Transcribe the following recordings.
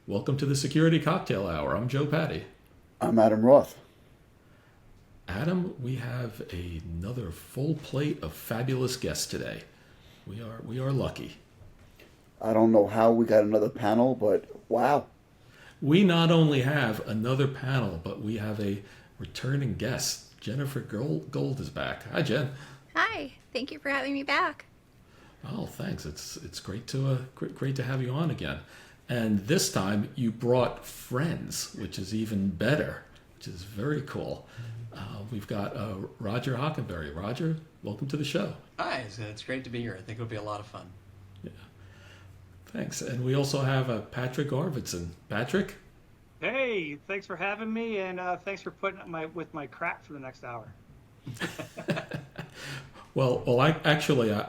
Welcome to the Security Cocktail Hour. I'm Joe Patty. I'm Adam Roth. Adam, we have another full plate of fabulous guests today. We are lucky. I don't know how we got another panel, but wow. We not only have another panel, but we have a returning guest. Jennifer Gold is back. Hi, Jen. Hi, thank you for having me back. Oh, thanks. It's great to have you on again. And this time you brought friends, which is even better, which is very cool. We've got Roger Hockenberry. Roger, welcome to the show. Hi, it's great to be here. I think it'll be a lot of fun. Yeah, thanks. And we also have Patrick Arvidson. Patrick? Hey, thanks for having me, and thanks for putting up with my crap for the next hour. Well, I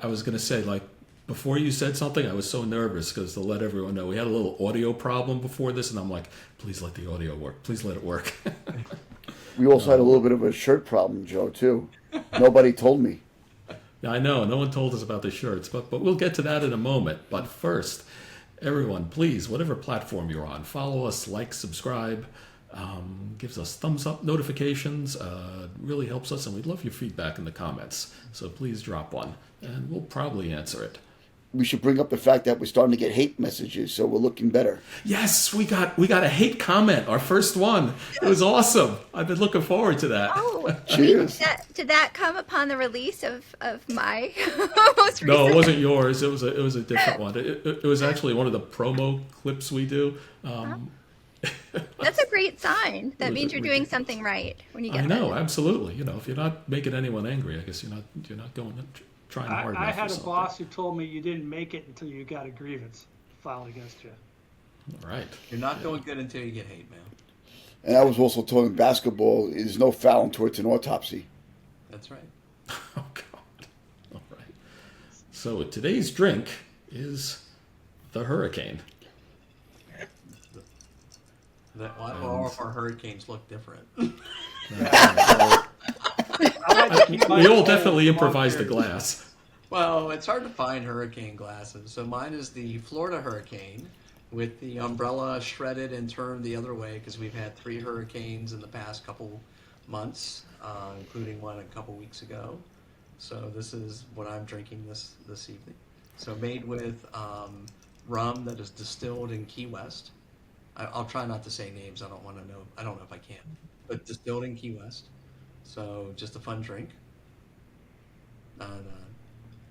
was going to say, like, before you said something, I was so nervous because to let everyone know, we had a little audio problem before this, and I'm like, please let the audio work. Please let it work. We also had a little bit of a shirt problem, Joe, too. Nobody told me. Yeah, I know. No one told us about the shirts, but we'll get to that in a moment. But first, everyone, please, whatever platform you're on, follow us, like, subscribe, gives us thumbs up notifications, really helps us, and we'd love your feedback in the comments. So please drop one, and we'll probably answer it. We should bring up the fact that we're starting to get hate messages, so we're looking better. Yes, we got a hate comment, our first one. It was awesome. I've been looking forward to that. Oh, Cheers. did that come upon the release of my most recent? No, it wasn't yours. It was a different one. It was actually one of the promo clips we do. That's a great sign. That was means you're doing something right when you get I know, that. absolutely. You know, if you're not making anyone angry, I guess you're not going trying hard enough. I or had a something. boss who told me you didn't make it until you got a grievance filed against you. All right. You're not going good until you get hate mail. And I was also told in basketball, there's no foul until it's an autopsy. That's right. Oh God. All right. So today's drink is the Hurricane. All of our hurricanes look different. We all definitely improvised the glass. Well, it's hard to find hurricane glasses. So mine is the Florida Hurricane with the umbrella shredded and turned the other way because we've had 3 hurricanes in the past couple months, including one a couple weeks ago. So this is what I'm drinking this evening. So made with rum that is distilled in Key West. I'll try not to say names. I don't want to know. I don't know if I can. But distilled in Key West. So just a fun drink. And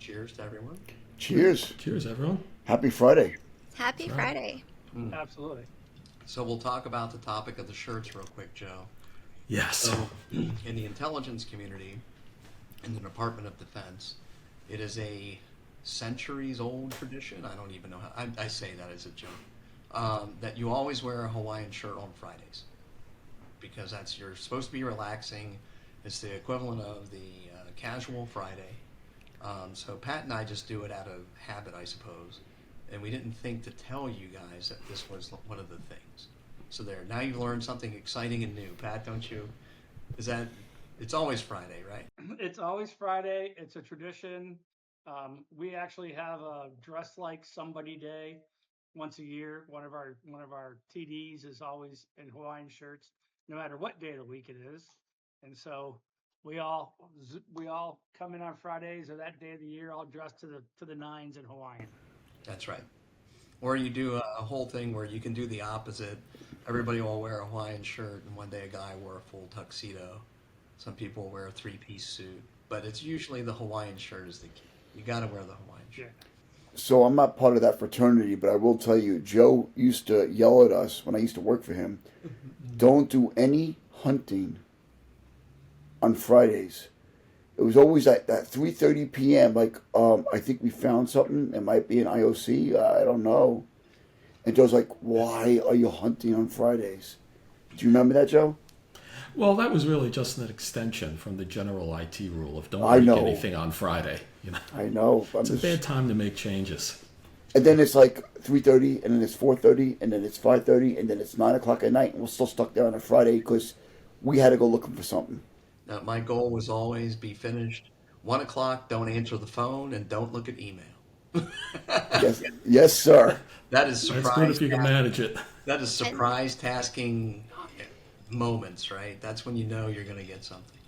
cheers to everyone. Cheers. Cheers, everyone. Happy Friday. Happy Friday. Absolutely. So we'll talk about the topic of the shirts real quick, Joe. Yes. So in the intelligence community, in the Department of Defense, it is a centuries-old tradition. I don't even know how. I say that as a joke. That you always wear a Hawaiian shirt on Fridays because you're supposed to be relaxing. It's the equivalent of the casual Friday. So Pat and I just do it out of habit, I suppose, and we didn't think to tell you guys that this was one of the things. So there, now you've learned something exciting and new. Pat, don't you? It's always Friday, right? It's always Friday. It's a tradition. We actually have a dress like somebody day once a year. One of our TDs is always in Hawaiian shirts, no matter what day of the week it is. And so we all come in on Fridays or that day of the year all dressed to the nines in Hawaiian. That's right. Or you do a whole thing where you can do the opposite. Everybody will wear a Hawaiian shirt, and one day a guy wore a full tuxedo. Some people will wear a 3-piece suit, but it's usually the Hawaiian shirt is the key. You got to wear the Hawaiian shirt. Yeah. So I'm not part of that fraternity, but I will tell you, Joe used to yell at us when I used to work for him, don't do any hunting on Fridays. It was always at 3:30 p.m. Like, I think we found something. It might be an IOC. I don't know. And Joe's like, why are you hunting on Fridays? Do you remember that, Joe? Well, that was really just an extension from the general IT rule of don't I break know. anything on Friday. You know, I know. it's a bad time to make changes. And then it's like 3:30, and then it's 4:30, and then it's 5:30, and then it's 9 o'clock at night, and we're still stuck there on a Friday because we had to go looking for something. Now, my goal was always be finished 1 o'clock. Don't answer the phone and don't look at email. Yes, sir. That is That's surprise. good if you can manage it. That is surprise tasking moments, right? That's when you know you're going to get something.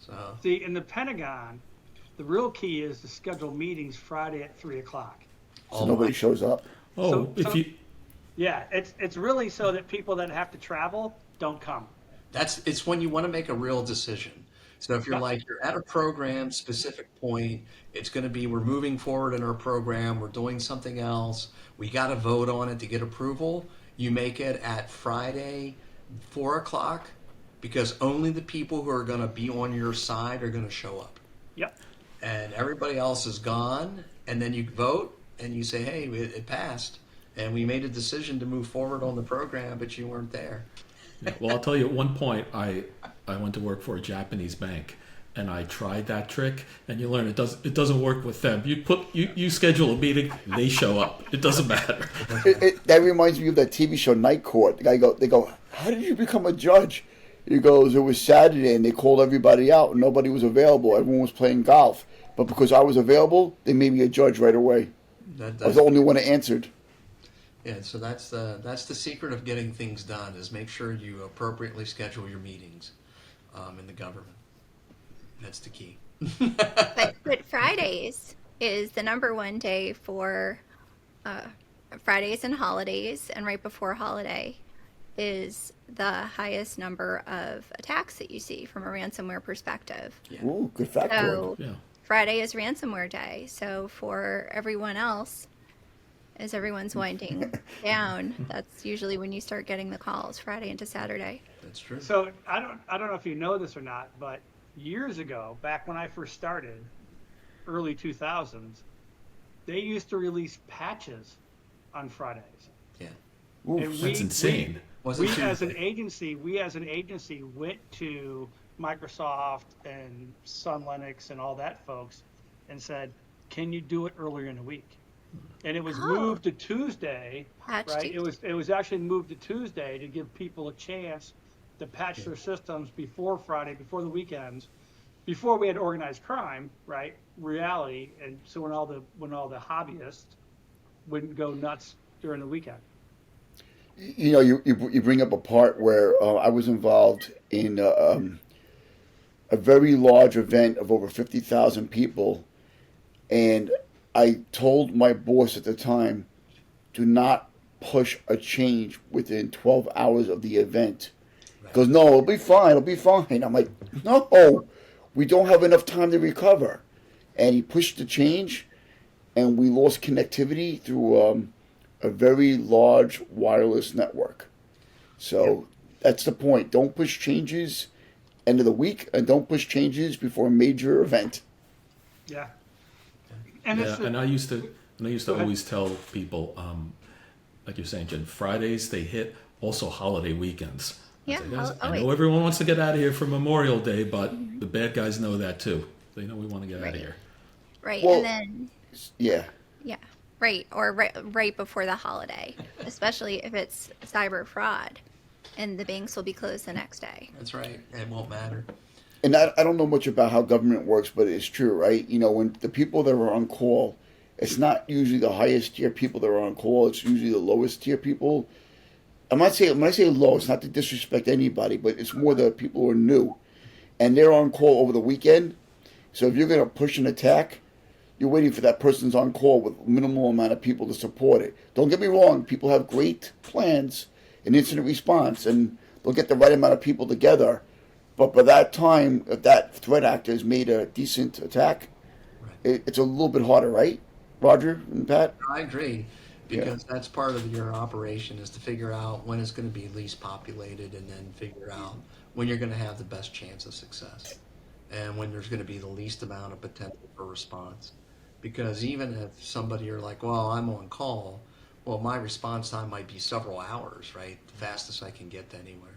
So See, in the Pentagon, the real key is to schedule meetings Friday at 3 o'clock. So nobody shows up. Oh, So- if so- you Yeah, it's really so that people that have to travel don't come. it's when you want to make a real decision. So if you're Yep. like you're at a program specific point, it's going to be we're moving forward in our program, we're doing something else, we got to vote on it to get approval. You make it at Friday, 4 o'clock, because only the people who are going to be on your side are going to show up, Yep. and everybody else is gone. And then you vote and you say, "Hey, it passed, and we made a decision to move forward on the program, but you weren't there." well, I'll tell you, at one point, I went to work for a Japanese bank, and I tried that trick, and you learn it doesn't work with them. You schedule a meeting, they show up. It doesn't matter. That reminds me of that TV show Night Court. They go, how did you become a judge? He goes, it was Saturday and they called everybody out and nobody was available. Everyone was playing golf. But because I was available, they made me a judge right away. I was the only one that answered. Yeah, so that's the secret of getting things done is make sure you appropriately schedule your meetings in the government. That's the key. But Fridays is the #1 day for Fridays and holidays, and right before holiday is the highest number of attacks that you see from a ransomware perspective. Ooh, good factoid. So Yeah. Friday is ransomware day. So for everyone else, as everyone's winding down, that's usually when you start getting the calls, Friday into Saturday. That's true. So I don't know if you know this or not, but years ago, back when I first started, early 2000s, they used to release patches on Fridays. Yeah. Ooh, And That's insane. Wasn't We Tuesday. as an agency went to Microsoft and Sun Linux and all that folks and said, "Can you do it earlier in the week?" And it was Oh. moved to Tuesday, Patch right? Tuesday. It was actually moved to Tuesday to give people a chance to patch their systems before Friday, before the weekends, before we had organized crime, right? Reality, and so when all the hobbyists wouldn't go nuts during the weekend. You know, you bring up a part where I was involved in a very large event of over 50,000 people, and I told my boss at the time, do not push a change within 12 hours of the event. He goes, no, it'll be fine, it'll be fine. I'm like, no, we don't have enough time to recover. And he pushed the change, and we lost connectivity through a very large wireless network. So that's the point. Don't push changes end of the week, and don't push changes before a major event. Yeah. And Yeah, it's the- and I used to Go ahead. always tell people, like you're saying, Jen, Fridays they hit, also holiday weekends. I Yeah, say, guys, I always. know everyone wants to get out of here for Memorial Day, but the bad guys know that too. They know we want to get out Right. of here. Right, Well- and then Yeah. yeah, right, or right before the holiday, especially if it's cyber fraud, and the banks will be closed the next day. That's right. It won't matter. And I don't know much about how government works, but it's true, right? You know, when the people that are on call, it's not usually the highest tier people that are on call. It's usually the lowest tier people. I'm not saying, when I say low, it's not to disrespect anybody, but it's more the people who are new. And they're on call over the weekend. So if you're going to push an attack, you're waiting for that person's on call with minimal amount of people to support it. Don't get me wrong, people have great plans in incident response, and they'll get the right amount of people together. But by that time, if that threat actor has made a decent attack, it's a little bit harder, right, Roger and Pat? I agree, because that's part of your operation is to figure out when it's going to be least populated, and then figure out when you're going to have the best chance of success, and when there's going to be the least amount of potential for response. Because even if somebody are like, well, I'm on call, well, my response time might be several hours, right? The fastest I can get to anywhere.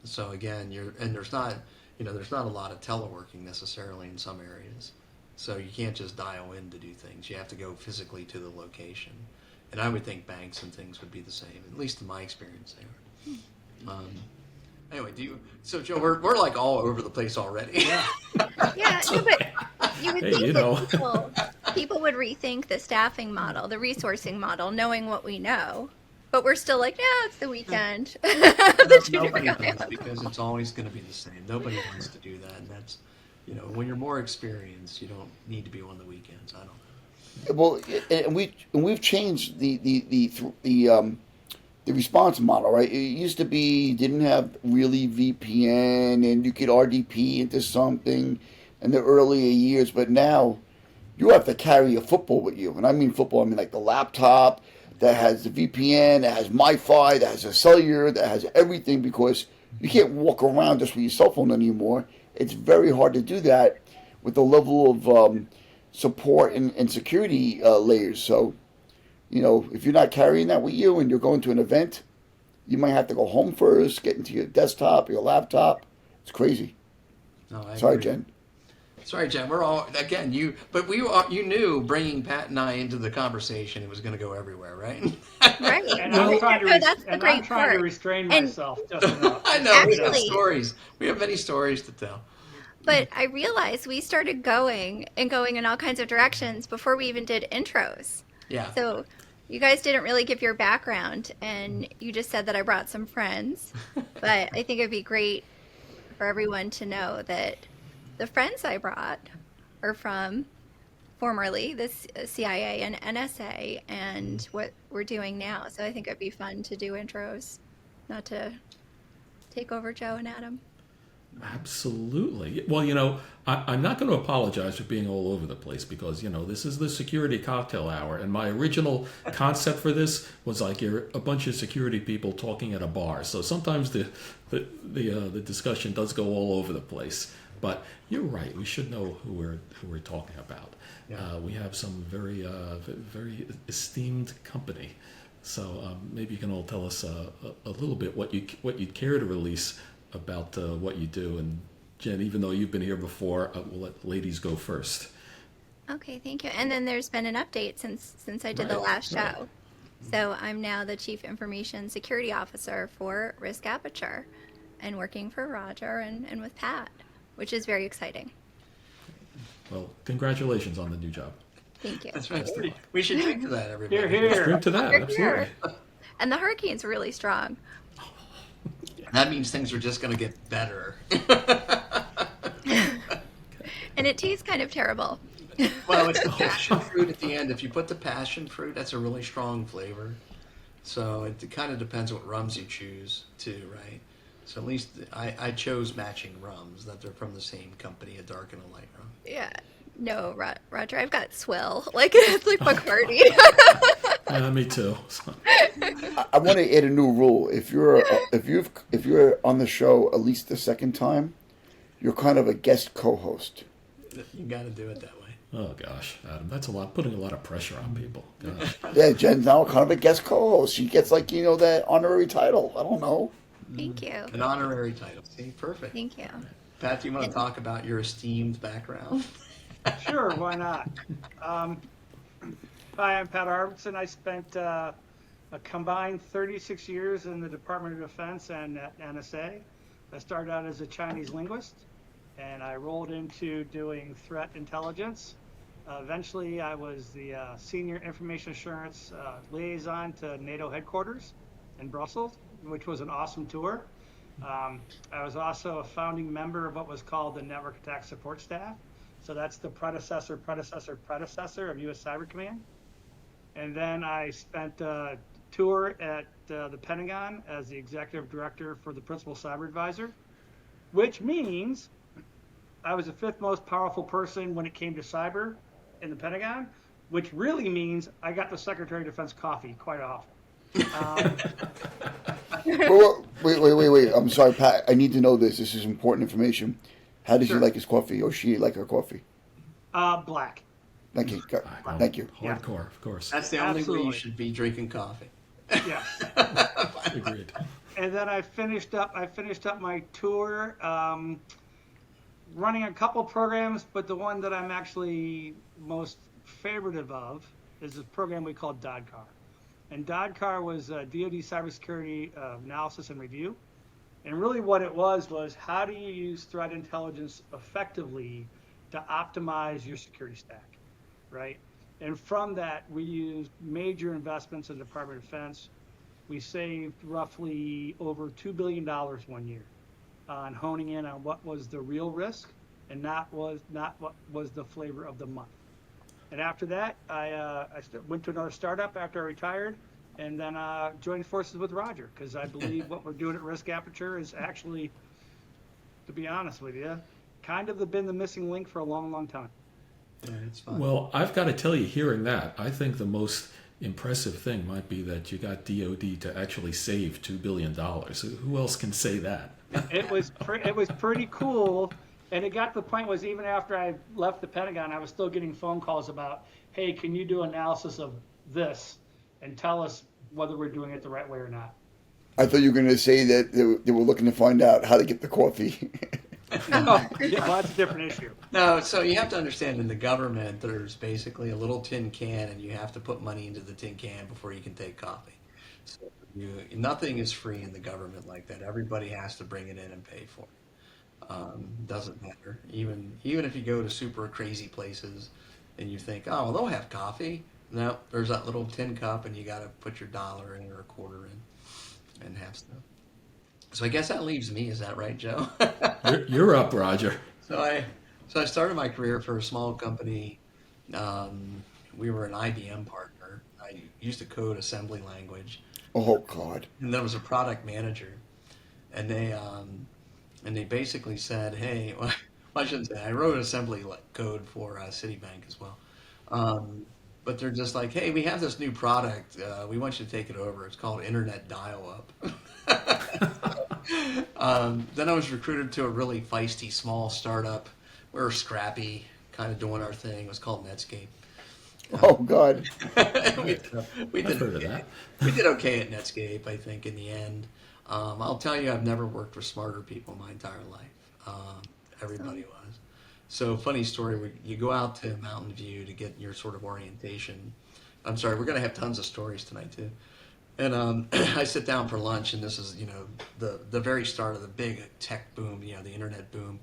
So again, there's not a lot of teleworking necessarily in some areas. So you can't just dial in to do things. You have to go physically to the location. And I would think banks and things would be the same, at least in my experience there. Anyway, so Joe, we're like all over the place already. Yeah. Yeah, no, but you would Hey, think you that know. people would rethink the staffing model, the resourcing model, knowing what we know. But we're still like, yeah, it's the weekend. The junior Nobody high. does, because it's always going to be the same. Nobody wants to do that, and that's, when you're more experienced, you don't need to be on the weekends. I don't. Well, and we've changed the response model, right? It used to be didn't have really VPN, and you could RDP into something in the earlier years, but now you have to carry a football with you, and I mean football. I mean like the laptop that has the VPN, that has MiFi, that has a cellular, that has everything, because you can't walk around just with your cell phone anymore. It's very hard to do that with the level of support and security layers. So, if you're not carrying that with you and you're going to an event, you might have to go home first, get into your desktop, your laptop. It's crazy. No, I Sorry, agree. Jen. Sorry, Jen. We're all again. You knew bringing Pat and I into the conversation, it was going to go everywhere, right? Right. And No, I'm trying to that's the and I'm great trying to part. restrain And myself just enough. I know we have Actually- stories. We have many stories to tell. But I realized we started going in all kinds of directions before we even did intros. Yeah. So you guys didn't really give your background, and you just said that I brought some friends. But I think it'd be great for everyone to know that the friends I brought are from formerly the CIA and NSA and what we're doing now. So I think it'd be fun to do intros, not to take over Joe and Adam. Absolutely. Well, I'm not going to apologize for being all over the place, because, this is the security cocktail hour. And my original concept for this was like you're a bunch of security people talking at a bar. So sometimes the discussion does go all over the place. But you're right. We should know who we're talking about. Yeah. We have some very very esteemed company. So maybe you can all tell us a little bit what you'd care to release about what you do. And Jen, even though you've been here before, we'll let ladies go first. Okay, thank you. And then there's been an update since I did the Right, last show. right. So I'm now the Chief Information Security Officer for Risk Aperture, and working for Roger and with Pat, which is very exciting. Well, congratulations on the new job. Thank you. That's right. We should drink to that, everybody. Here, here. Drink to that, Here, absolutely. here. And the hurricane's really strong. That means things are just going to get better. And it tastes kind of terrible. Well, it's the passion fruit at the end. If you put the passion fruit, that's a really strong flavor. So it kind of depends what rums you choose too, right? So at least I chose matching rums, that they're from the same company, a dark and a light rum. Yeah. No, Roger, I've got swill. Like, it's like Bacardi. Yeah, me too. So, I want to add a new rule. If you're on the show at least the second time, you're kind of a guest co-host. You got to do it that way. oh gosh, Adam, that's putting a lot of pressure on people. Gosh. Yeah, Jen's now kind of a guest co-host. She gets that honorary title. I don't know. Thank you. An honorary title. See, perfect. Thank you. Pat, do you want to talk about your esteemed background? Sure, why not? Hi, I'm Pat Arvidson. I spent a combined 36 years in the Department of Defense and at NSA. I started out as a Chinese linguist, and I rolled into doing threat intelligence. Eventually, I was the Senior Information Assurance Liaison to NATO headquarters in Brussels, which was an awesome tour. I was also a founding member of what was called the Network Attack Support Staff. So that's the predecessor of U.S. Cyber Command. And then I spent a tour at the Pentagon as the executive director for the principal cyber advisor, which means I was the fifth most powerful person when it came to cyber in the Pentagon, which really means I got the Secretary of Defense coffee quite often. Wait. I'm sorry, Pat. I need to know this. This is important information. How does he Sure. like his coffee, or she like her coffee? Black. Thank you. Oh, Thank you. Hardcore, of course. That's the only way Absolutely. you should be drinking coffee. Yes. Agreed. And then I finished up my tour, running a couple programs, but the one that I'm actually most favoritive of is this program we call DODCAR. And DODCAR was DoD cybersecurity analysis and review. And really what it was how do you use threat intelligence effectively to optimize your security stack, right? And from that, we used major investments in the Department of Defense. We saved roughly over $2 billion one year on honing in on what was the real risk and not what was the flavor of the month. And after that, I went to another startup after I retired, and then joined forces with Roger, because I believe what we're doing at Risk Aperture is actually, to be honest with you, kind of been the missing link for a long, long time. Yeah, it's fun. Well, I've got to tell you, hearing that, I think the most impressive thing might be that you got DoD to actually save $2 billion. Who else can say that? It was pretty cool, and it got to the point was even after I left the Pentagon, I was still getting phone calls about, hey, can you do analysis of this and tell us whether we're doing it the right way or not? I thought you were going to say that they were looking to find out how to get the coffee. Oh, yeah, well, that's a different issue. No, so you have to understand, in the government, there's basically a little tin can, and you have to put money into the tin can before you can take coffee. So nothing is free in the government like that. Everybody has to bring it in and pay for it. Doesn't matter. Even if you go to super crazy places and you think, oh, well, they'll have coffee. No, there's that little tin cup, and you got to put your dollar in or a quarter in and have stuff. So I guess that leaves me. Is that right, Joe? You're up, Roger. So I started my career for a small company. We were an IBM partner. I used to code assembly language, Oh, God. and there was a product manager, and they basically said, "Hey, well, I shouldn't say. I wrote assembly code for Citibank as well, but they're just like, hey, we have this new product. We want you to take it over. It's called Internet Dial-Up." Then I was recruited to a really feisty small startup. We were scrappy, kind of doing our thing. It was called Netscape. Oh, God. we I've did heard of that. we did okay at Netscape, I think, in the end. I'll tell you, I've never worked with smarter people my entire life. Everybody was. So, funny story, you go out to Mountain View to get your sort of orientation. I'm sorry, we're going to have tons of stories tonight, too. And I sit down for lunch, and this is, the very start of the big tech boom, the internet boom.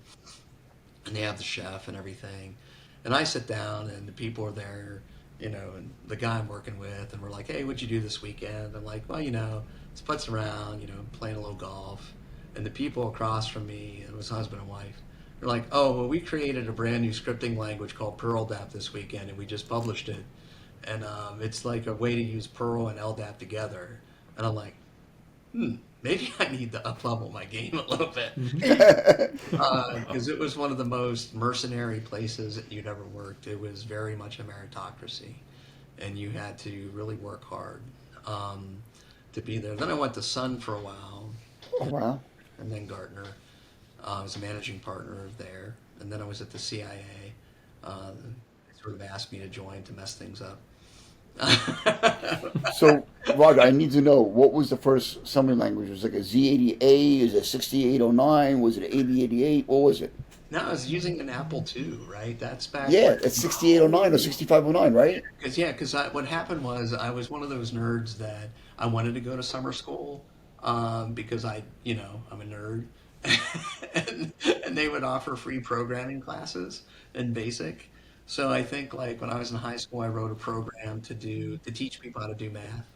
And they have the chef and everything. And I sit down, and the people are there, and the guy I'm working with, and we're like, hey, what'd you do this weekend? I'm like, well, it's putz around, playing a little golf. And the people across from me, it was husband and wife, they're like, oh, well, we created a brand new scripting language called PearlDAP this weekend, and we just published it. And it's like a way to use Perl and LDAP together. And I'm like, maybe I need to up-level my game a little bit. Because it was one of the most mercenary places that you'd ever worked. It was very much a meritocracy. And you had to really work hard to be there. Then I went to Sun for a while. Oh, wow. And then Gartner. I was a managing partner there. And then I was at the CIA. They sort of asked me to join to mess things up. So, Roger, I need to know, what was the first assembly language? Was it like a Z80A? Is it 6809? Was it 8088? What was it? No, I was using an Apple II, right? That's back. Yeah, it's 6809 or 6509, right? Because what happened was I was one of those nerds that I wanted to go to summer school because I'm a nerd, and they would offer free programming classes in BASIC. So I think like when I was in high school, I wrote a program to teach people how to do math,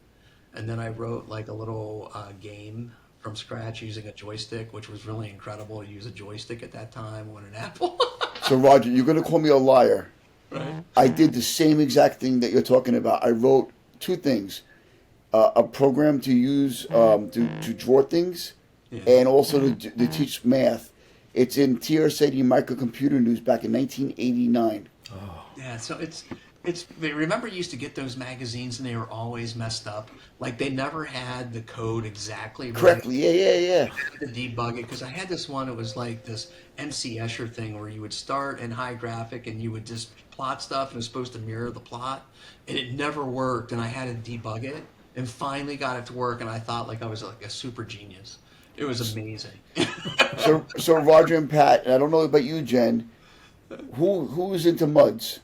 and then I wrote like a little game from scratch using a joystick, which was really incredible to use a joystick at that time on an Apple. So, Roger, you're going to call me a liar. Right. I did the same exact thing that you're talking about. I wrote two things. A program to use to draw things, Yeah. and also to teach math. It's in TRS-80 Microcomputer News back in 1989. Yeah, so it's remember you used to get those magazines and they were always messed up. Like they never had the code exactly right. Correctly, yeah. To debug it, because I had this one. It was like this MC Escher thing where you would start in high graphic and you would just plot stuff and it was supposed to mirror the plot, and it never worked. And I had to debug it and finally got it to work. And I thought like I was like a super genius. It was amazing. So Roger and Pat, and I don't know about you, Jen. Who's into MUDs?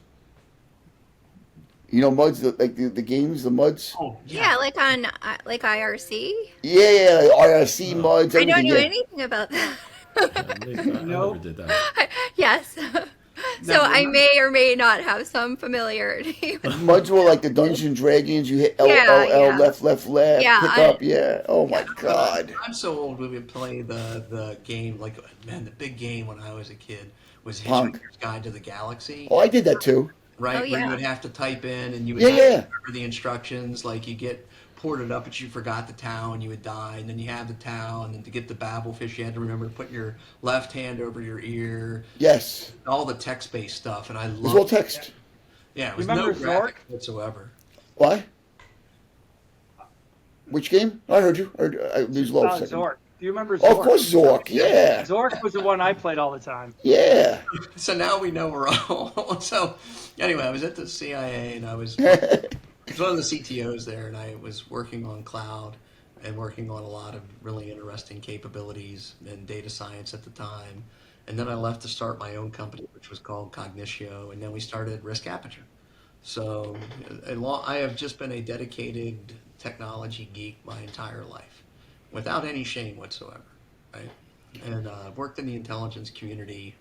MUDs, like the games, the MUDs. Oh Yeah, like on like IRC. Yeah, IRC MUDs. I don't everything, know yeah. anything about that. I never did that. Yes. So I may or may not have some familiarity. Muds were like the Dungeons and Dragons. You hit L, Yeah, L, L, yeah. left, left, left, Yeah, pick up. Yeah. Oh my God. I'm so old. We would play the game like man. The big game when I was a kid was Punk. Hitchhiker's Guide to the Galaxy. Oh, I did that too. Right, Oh, where you yeah. would have to type in and you would Yeah, have to yeah. remember the instructions. Like you get ported up, but you forgot the town, you would die, and then you have the town. And to get the babble fish, you had to remember to put your left hand over your ear. Yes. All the text-based stuff, and I It was all loved it. text. Yeah, it was Remember no Zork? graphics whatsoever. What? Which game? I heard you. I lose low. a second. Zork. Do you remember Zork? Oh, of course, Zork. Yeah. Zork was the one I played all the time. Yeah. So now we know we're all. So anyway, I was at the CIA and I was one of the CTOs there, and I was working on cloud and working on a lot of really interesting capabilities in data science at the time. And then I left to start my own company, which was called Cognitio, and then we started Risk Aperture. So I have just been a dedicated technology geek my entire life, without any shame whatsoever, right? And I've worked in the intelligence community,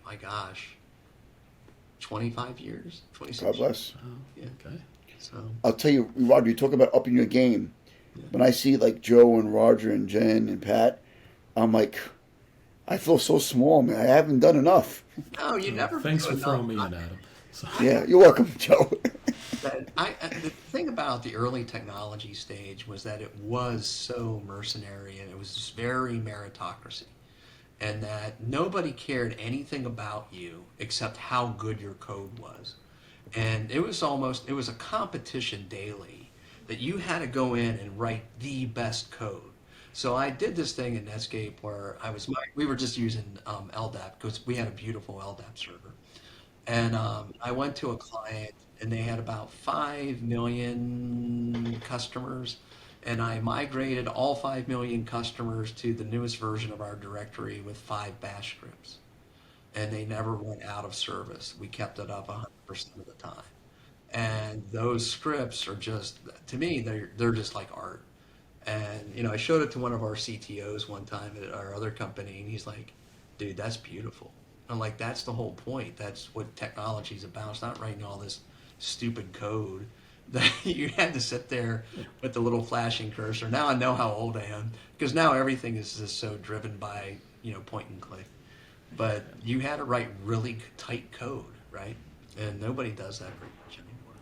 my gosh, 25 years, 26 God bless. Oh, Yeah. okay. So, I'll tell you, Roger, you talk about upping your game. When I see like Joe and Roger and Jen and Pat, I'm like, I feel so small, man. I haven't done enough. no, you never Thanks do for enough. throwing me in, Adam. So, Yeah, you're welcome, Joe. The thing about the early technology stage was that it was so mercenary and it was very meritocracy, and that nobody cared anything about you except how good your code was. And it was a competition daily that you had to go in and write the best code. So I did this thing in Netscape where we were just using LDAP because we had a beautiful LDAP server. And I went to a client, and they had about 5 million customers. And I migrated all 5 million customers to the newest version of our directory with 5 bash scripts. And they never went out of service. We kept it up 100% of the time. And those scripts are just, to me, they're just like art. And, I showed it to one of our CTOs one time at our other company, and he's like, dude, that's beautiful. I'm like, that's the whole point. That's what technology is about. It's not writing all this stupid code that you had to sit there with the little flashing cursor. Now I know how old I am because now everything is just so driven by, point and click. But you had to write really tight code, right? And nobody does that very much anymore.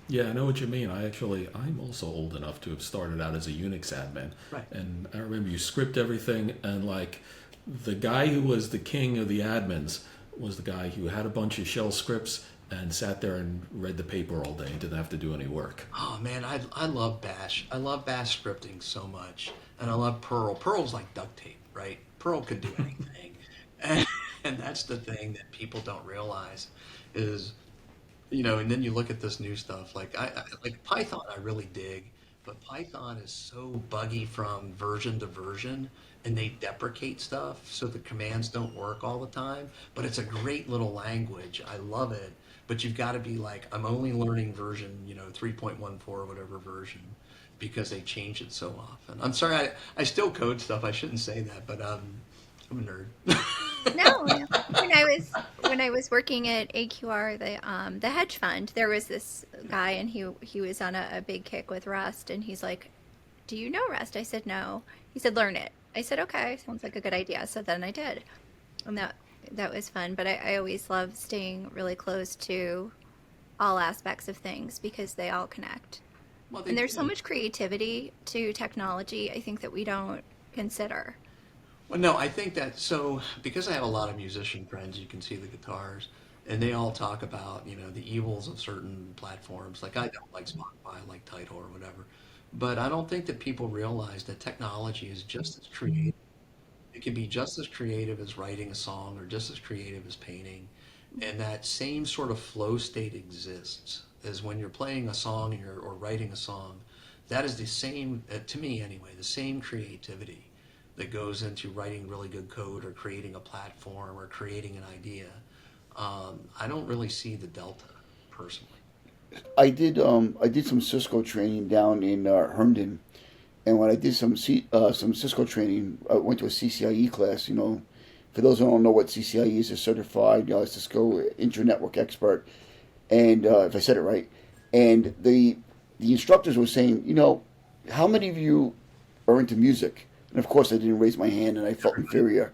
yeah, I know what you mean. I'm also old enough to have started out as a Unix admin. Right. And I remember you script everything, and like the guy who was the king of the admins was the guy who had a bunch of shell scripts and sat there and read the paper all day and didn't have to do any work. Oh man, I love Bash. I love Bash scripting so much, and I love Perl. Perl's like duct tape, right? Perl could do anything, and that's the thing that people don't realize is, and then you look at this new stuff like like Python. I really dig, but Python is so buggy from version to version, and they deprecate stuff, so the commands don't work all the time. But it's a great little language. I love it. But you've got to be like, I'm only learning version, 3.14 or whatever version, because they change it so often. I'm sorry, I still code stuff. I shouldn't say that, but I'm a nerd. No, when I was working at AQR, the hedge fund, there was this guy, and he was on a big kick with Rust, and he's like, "Do you know Rust?" I said, "No." He said, "Learn it." I said, "Okay, sounds like a good idea." So then I did, and that was fun. But I always love staying really close to all aspects of things because they all connect. Well, And there's so much creativity to technology, I think, that we don't consider. Well, no, I think that because I have a lot of musician friends, you can see the guitars, and they all talk about the evils of certain platforms. Like I don't like Spotify, I like Tidal or whatever, but I don't think that people realize that technology is just as creative. It can be just as creative as writing a song or just as creative as painting, and that same sort of flow state exists as when you're playing a song or writing a song. That is the same, to me anyway, the same creativity that goes into writing really good code or creating a platform or creating an idea. I don't really see the delta personally. I did some Cisco training down in Herndon, and when I did some Cisco training, I went to a CCIE class, For those who don't know what CCIE is, a certified Cisco inter-network expert, and if I said it right, and the instructors were saying, how many of you are into music? And of course, I didn't raise my hand, and I felt inferior.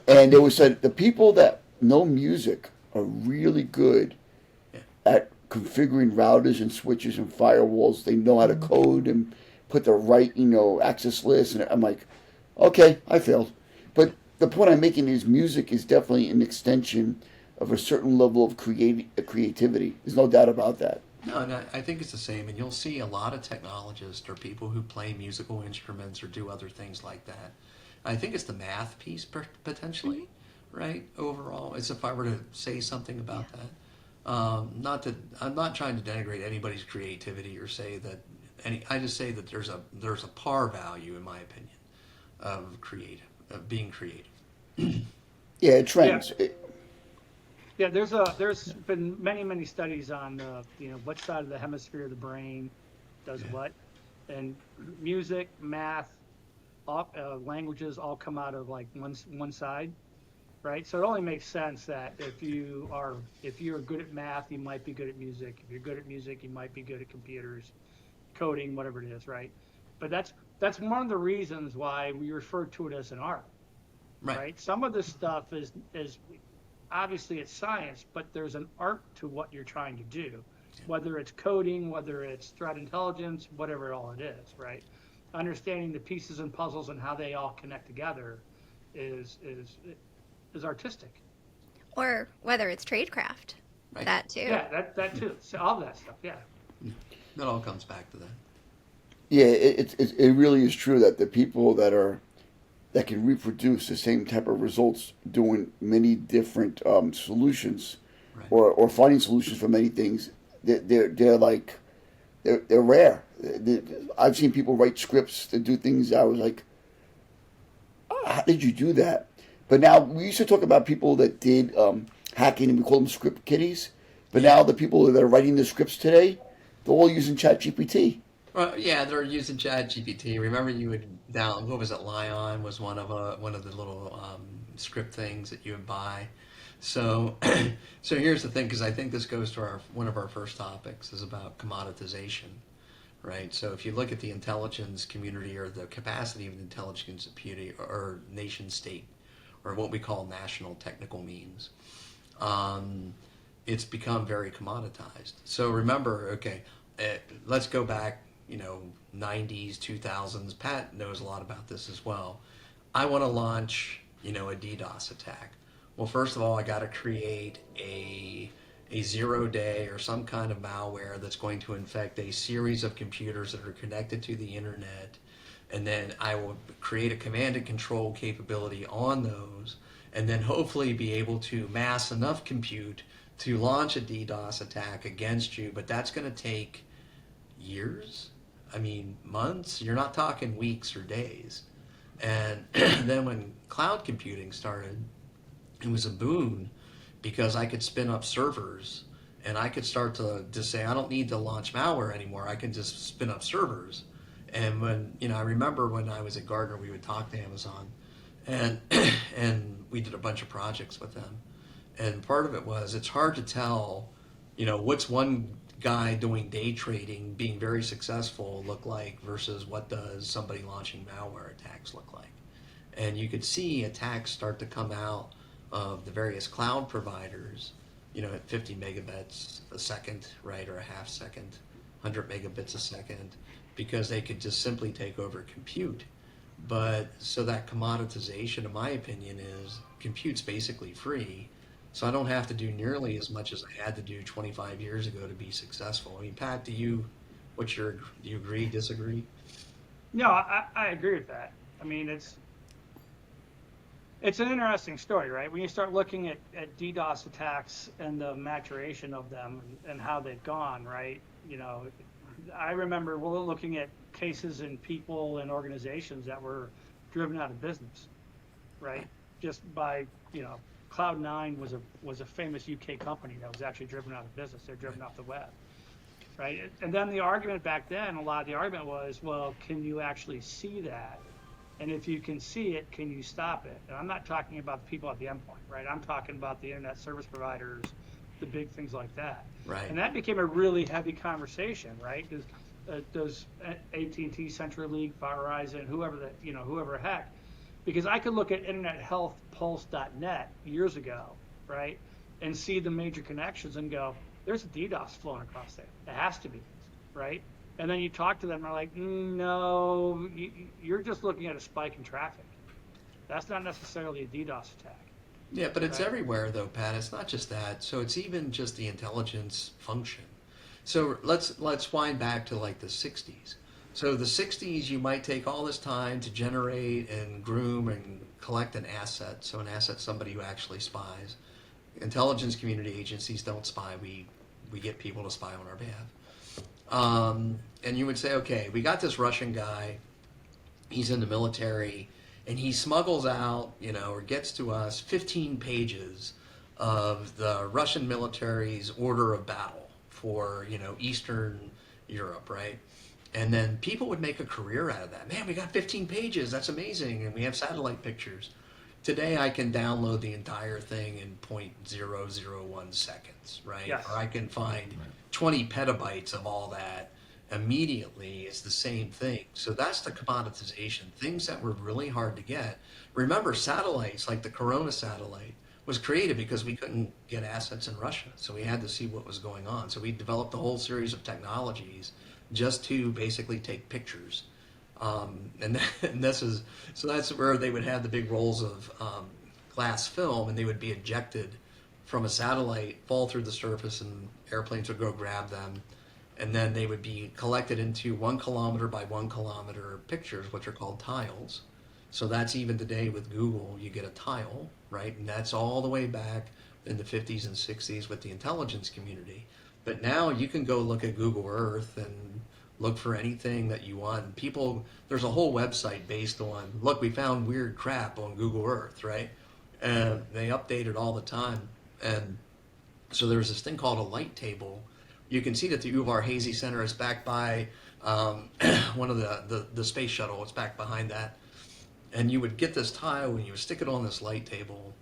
And they were said the people that know music are really good at configuring routers and switches and firewalls. They know how to code and put the right, access list. And I'm like, okay, I failed. But the point I'm making is music is definitely an extension of a certain level of creativity. There's no doubt about that. No, and I think it's the same, and you'll see a lot of technologists or people who play musical instruments or do other things like that. I think it's the math piece potentially, right? Overall, as if I were to say something about that. Not that I'm not trying to denigrate anybody's creativity or say that any. I just say that there's a par value, in my opinion, of being creative. Yeah, it trends. Yeah, there's been many studies on what side of the hemisphere of the brain does what, and music, math, languages all come out of like one side, right? So it only makes sense that if you're good at math, you might be good at music. If you're good at music, you might be good at computers, coding, whatever it is, right? But that's one of the reasons why we refer to it as an art, right? Some of this stuff is obviously it's science, but there's an art to what you're trying to do, whether it's coding, whether it's threat intelligence, whatever all it is, right? Understanding the pieces and puzzles and how they all connect together is artistic. Or whether it's tradecraft, that too. Yeah, that too. So all that stuff, yeah. That all comes back to that. Yeah, it really is true that the people that can reproduce the same type of results doing many different solutions, or finding solutions for many things, they're rare. I've seen people write scripts to do things. I was like, how did you do that? But now we used to talk about people that did hacking, and we call them script kiddies. But now the people that are writing the scripts today, they're all using ChatGPT. Well, yeah, they're using ChatGPT. Remember, you would down. What was it? Lion was one of the little script things that you would buy. So, so here's the thing, because I think this goes to one of our first topics is about commoditization, right? So if you look at the intelligence community or the capacity of the intelligence community or nation state, or what we call national technical means, it's become very commoditized. So remember, okay, let's go back, 90s, 2000s. Pat knows a lot about this as well. I want to launch, a DDoS attack. Well, first of all, I got to create a 0-day or some kind of malware that's going to infect a series of computers that are connected to the internet. And then I will create a command and control capability on those, and then hopefully be able to mass enough compute to launch a DDoS attack against you. But that's going to take years. I mean, months. You're not talking weeks or days. And then when cloud computing started, it was a boon because I could spin up servers and I could start to just say, I don't need to launch malware anymore. I can just spin up servers. And when, I remember when I was at Gartner, we would talk to Amazon and, and we did a bunch of projects with them. And part of it was, it's hard to tell, what's one guy doing day trading being very successful look like versus what does somebody launching malware attacks look like. And you could see attacks start to come out of the various cloud providers, at 50 megabits a second, right, or a half second, 100 megabits a second, because they could just simply take over compute. But so that commoditization, in my opinion, is compute's basically free. So I don't have to do nearly as much as I had to do 25 years ago to be successful. I mean, Pat, do you agree, disagree? No, I agree with that. I mean, it's an interesting story, right? When you start looking at DDoS attacks and the maturation of them and how they've gone, right? I remember looking at cases and people and organizations that were driven out of business, right? Just by, Cloud9 was a famous UK company that was actually driven out of business. They're driven off the web, right? And then the argument back then, a lot of the argument was, well, can you actually see that And if you can see it, can you stop it? And I'm not talking about the people at the endpoint, right? I'm talking about the internet service providers, the big things like that. Right. And that became a really heavy conversation, right? Because does AT&T, CenturyLink, Verizon, whoever heck, because I could look at internethealthpulse.net years ago, right, and see the major connections and go, there's a DDoS flowing across there. It has to be, right? And then you talk to them, and they're like, no, you're just looking at a spike in traffic. That's not necessarily a DDoS attack. Yeah, but it's Right. everywhere though, Pat. It's not just that. So it's even just the intelligence function. So let's wind back to like the 60s. So the 60s, you might take all this time to generate and groom and collect an asset. So an asset, somebody who actually spies. Intelligence community agencies don't spy. We get people to spy on our behalf. And you would say, okay, we got this Russian guy. He's in the military, and he smuggles out, or gets to us 15 pages of the Russian military's order of battle for, Eastern Europe, right? And then people would make a career out of that. Man, we got 15 pages. That's amazing. And we have satellite pictures. Today, I can download the entire thing in 0.001 seconds, right? Yes. Or I can find 20 petabytes of all that immediately. It's the same thing. So that's the commoditization. Things that were really hard to get. Remember, satellites, like the Corona satellite, was created because we couldn't get assets in Russia. So we had to see what was going on. So we developed a whole series of technologies just to basically take pictures. And that's where they would have the big rolls of glass film, and they would be ejected from a satellite, fall through the surface, and airplanes would go grab them, and then they would be collected into 1 kilometer by 1 kilometer pictures, which are called tiles. So that's even today with Google, you get a tile, right? And that's all the way back in the 50s and 60s with the intelligence community. But now you can go look at Google Earth and look for anything that you want. People, there's a whole website based on, look, we found weird crap on Google Earth, right? And they update it all the time. And so there's this thing called a light table. You can see that the Uvar Hazy Center is backed by one of the space shuttle. It's back behind that. And you would get this tile and you would stick it on this light table.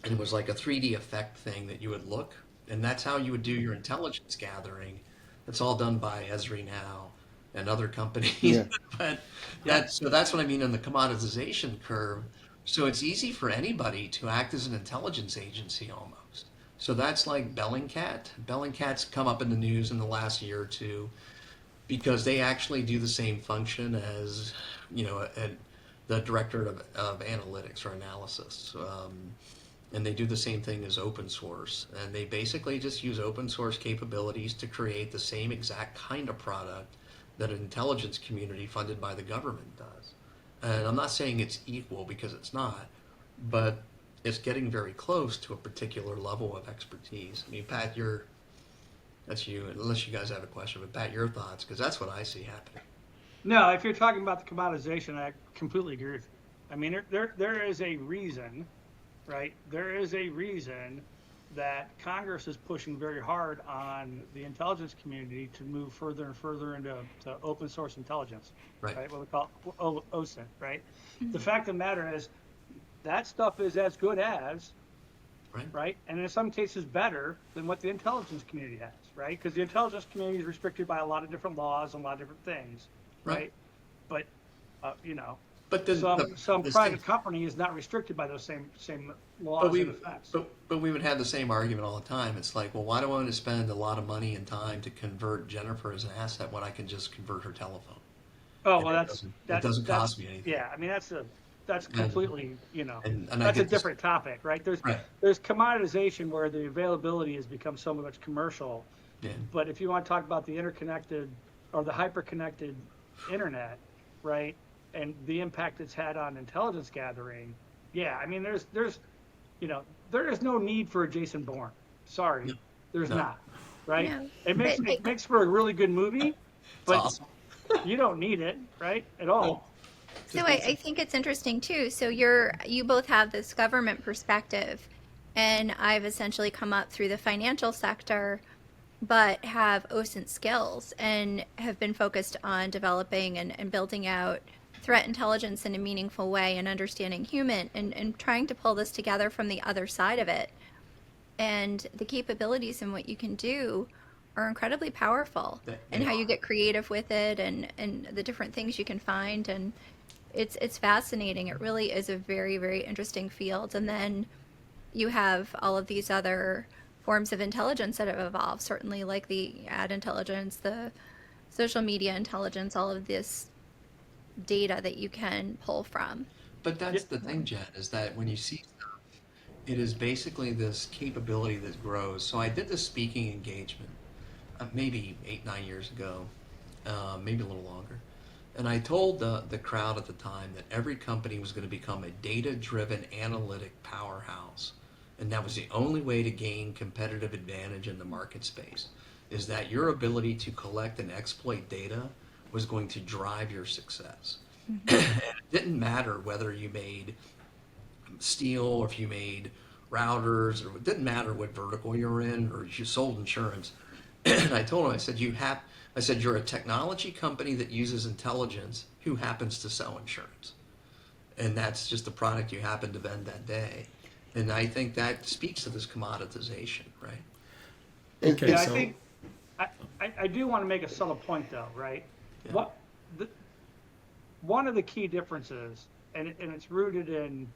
And it was like a 3D effect thing that you would look. And that's how you would do your intelligence gathering. It's all done by Esri now and other companies. Yeah. But that's what I mean on the commoditization curve. So it's easy for anybody to act as an intelligence agency almost. So that's like Bellingcat. Bellingcat's come up in the news in the last year or two because they actually do the same function as, the director of analytics or analysis. And they do the same thing as open source. And they basically just use open source capabilities to create the same exact kind of product that an intelligence community funded by the government does. And I'm not saying it's equal because it's not, but it's getting very close to a particular level of expertise. I mean, Pat, that's you, unless you guys have a question, but Pat, your thoughts, because that's what I see happening. No, if you're talking about the commoditization, I completely agree with you. I mean, there is a reason, right? There is a reason that Congress is pushing very hard on the intelligence community to move further and further into open source intelligence, Right. What we call OSINT, right? The fact of the matter is that stuff is as good as, right? And in some cases better than what the intelligence community has, right? Because the intelligence community is restricted by a lot of different laws and a lot of different things, right? But, But then some private company is not restricted by those same laws and effects. But we would have the same argument all the time. It's like, well, why do I want to spend a lot of money and time to convert Jennifer as an asset when I can just convert her telephone? Oh, And well, it doesn't cost me anything. Yeah, I mean, that's completely, and I that's a get this- different topic, right? There's commoditization where the availability has become so much commercial. Yeah. But if you want to talk about the interconnected or the hyperconnected internet, right, and the impact it's had on intelligence gathering, yeah, I mean, there is no need for a Jason Bourne. Sorry, No. there's No. not, right? No. It But- makes for a really good movie, but awesome. you don't need it, right, at all. So I think it's interesting too. So you both have this government perspective, and I've essentially come up through the financial sector, but have OSINT skills and have been focused on developing and building out threat intelligence in a meaningful way and understanding human and trying to pull this together from the other side of it. And the capabilities and what you can do are incredibly powerful, and how you get creative with it, and the different things you can find. And it's fascinating. It really is a very, very interesting field. And then you have all of these other forms of intelligence that have evolved, certainly like the ad intelligence, the social media intelligence, all of this data that you can pull from. But that's the thing, Jen, is that when you see stuff, it is basically this capability that grows. So I did this speaking engagement maybe 8, 9 years ago, maybe a little longer. And I told the crowd at the time that every company was going to become a data-driven analytic powerhouse. And that was the only way to gain competitive advantage in the market space, is that your ability to collect and exploit data was going to drive your success. And it didn't matter whether you made steel or if you made routers, or it didn't matter what vertical you're in or if you sold insurance. And I told him, I said, you're a technology company that uses intelligence who happens to sell insurance. And that's just the product you happen to vend that day. And I think that speaks to this commoditization, right? Okay, Yeah, I so think I do want to make a subtle point though, right? Yeah. One of the key differences, and it's rooted in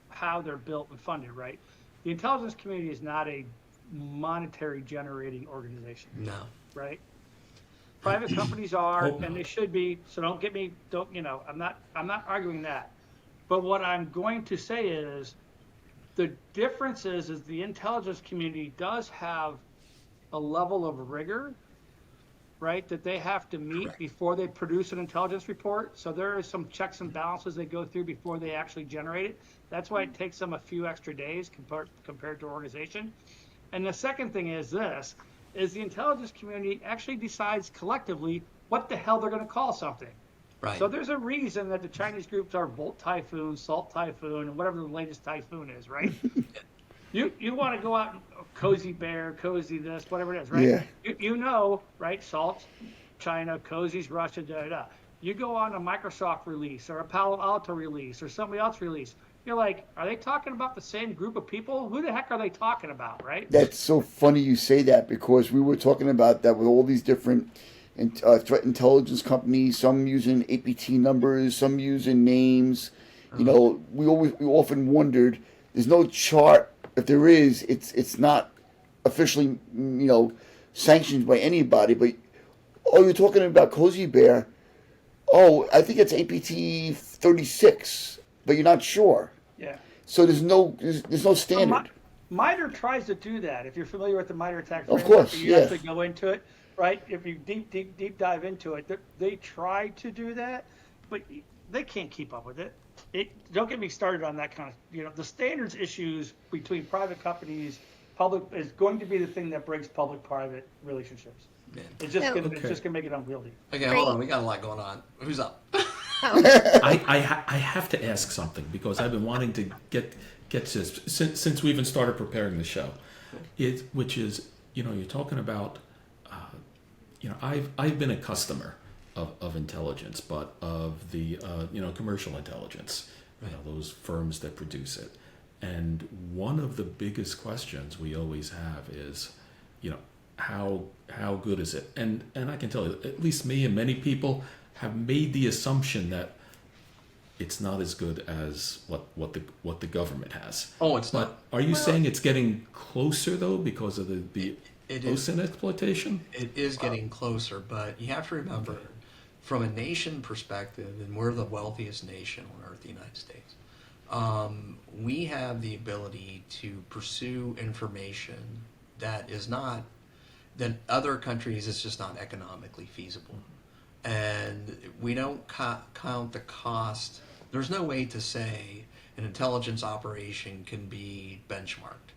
how they're built and funded, right? The intelligence community is not a monetary generating organization, No. right? Private companies are, Hope and not. they should be. So I'm not arguing that. But what I'm going to say is the difference is the intelligence community does have a level of rigor, right, that they have to meet Correct. before they produce an intelligence report. So there is some checks and balances they go through before they actually generate it. That's why it takes them a few extra days compared to organization. And the second thing is this, is the intelligence community actually decides collectively what the hell they're going to call something. Right. So there's a reason that the Chinese groups are Volt Typhoon, Salt Typhoon, and whatever the latest typhoon is, right? You want to go out and Cozy Bear, Cozy this, whatever it is, right? Yeah. You know, right? Salt's China, Cozy's Russia, da da da. You go on a Microsoft release or a Palo Alto release or somebody else release. You're like, are they talking about the same group of people? Who the heck are they talking about, right? That's so funny you say that, because we were talking about that with all these different threat intelligence companies. Some using APT numbers, some using names. You know, we often wondered. There's no chart. If there is, it's not officially sanctioned by anybody. But you're talking about Cozy Bear. Oh, I think it's APT 36, but you're not sure. Yeah. So there's no standard. MITRE tries to do that. If you're familiar with the MITRE attack Of framework, course, you yeah. actually go into it, right? If you deep dive into it, they try to do that, but they can't keep up with it. Don't get me started on that kind of, the standards issues between private companies, public is going to be the thing that breaks public-private relationships. Yeah. It's just So- gonna make it unwieldy. Okay, hold on. We got a lot going on. Who's up? Oh, I have to ask something, because I've been wanting to get to this since we even started preparing the show. Which is, you're talking about, I've been a customer of intelligence, but of the commercial intelligence, those firms that produce it. And one of the biggest questions we always have is, how good is it? And I can tell you, at least me and many people have made the assumption that it's not as good as what the government has. Oh, it's But not. are you saying it's getting closer though, because of the It is. OSINT exploitation? It is getting closer, but you have to remember, from a nation perspective, and we're the wealthiest nation on earth, the United States, we have the ability to pursue information that is not, that other countries, it's just not economically feasible. And we don't count the cost. There's no way to say an intelligence operation can be benchmarked.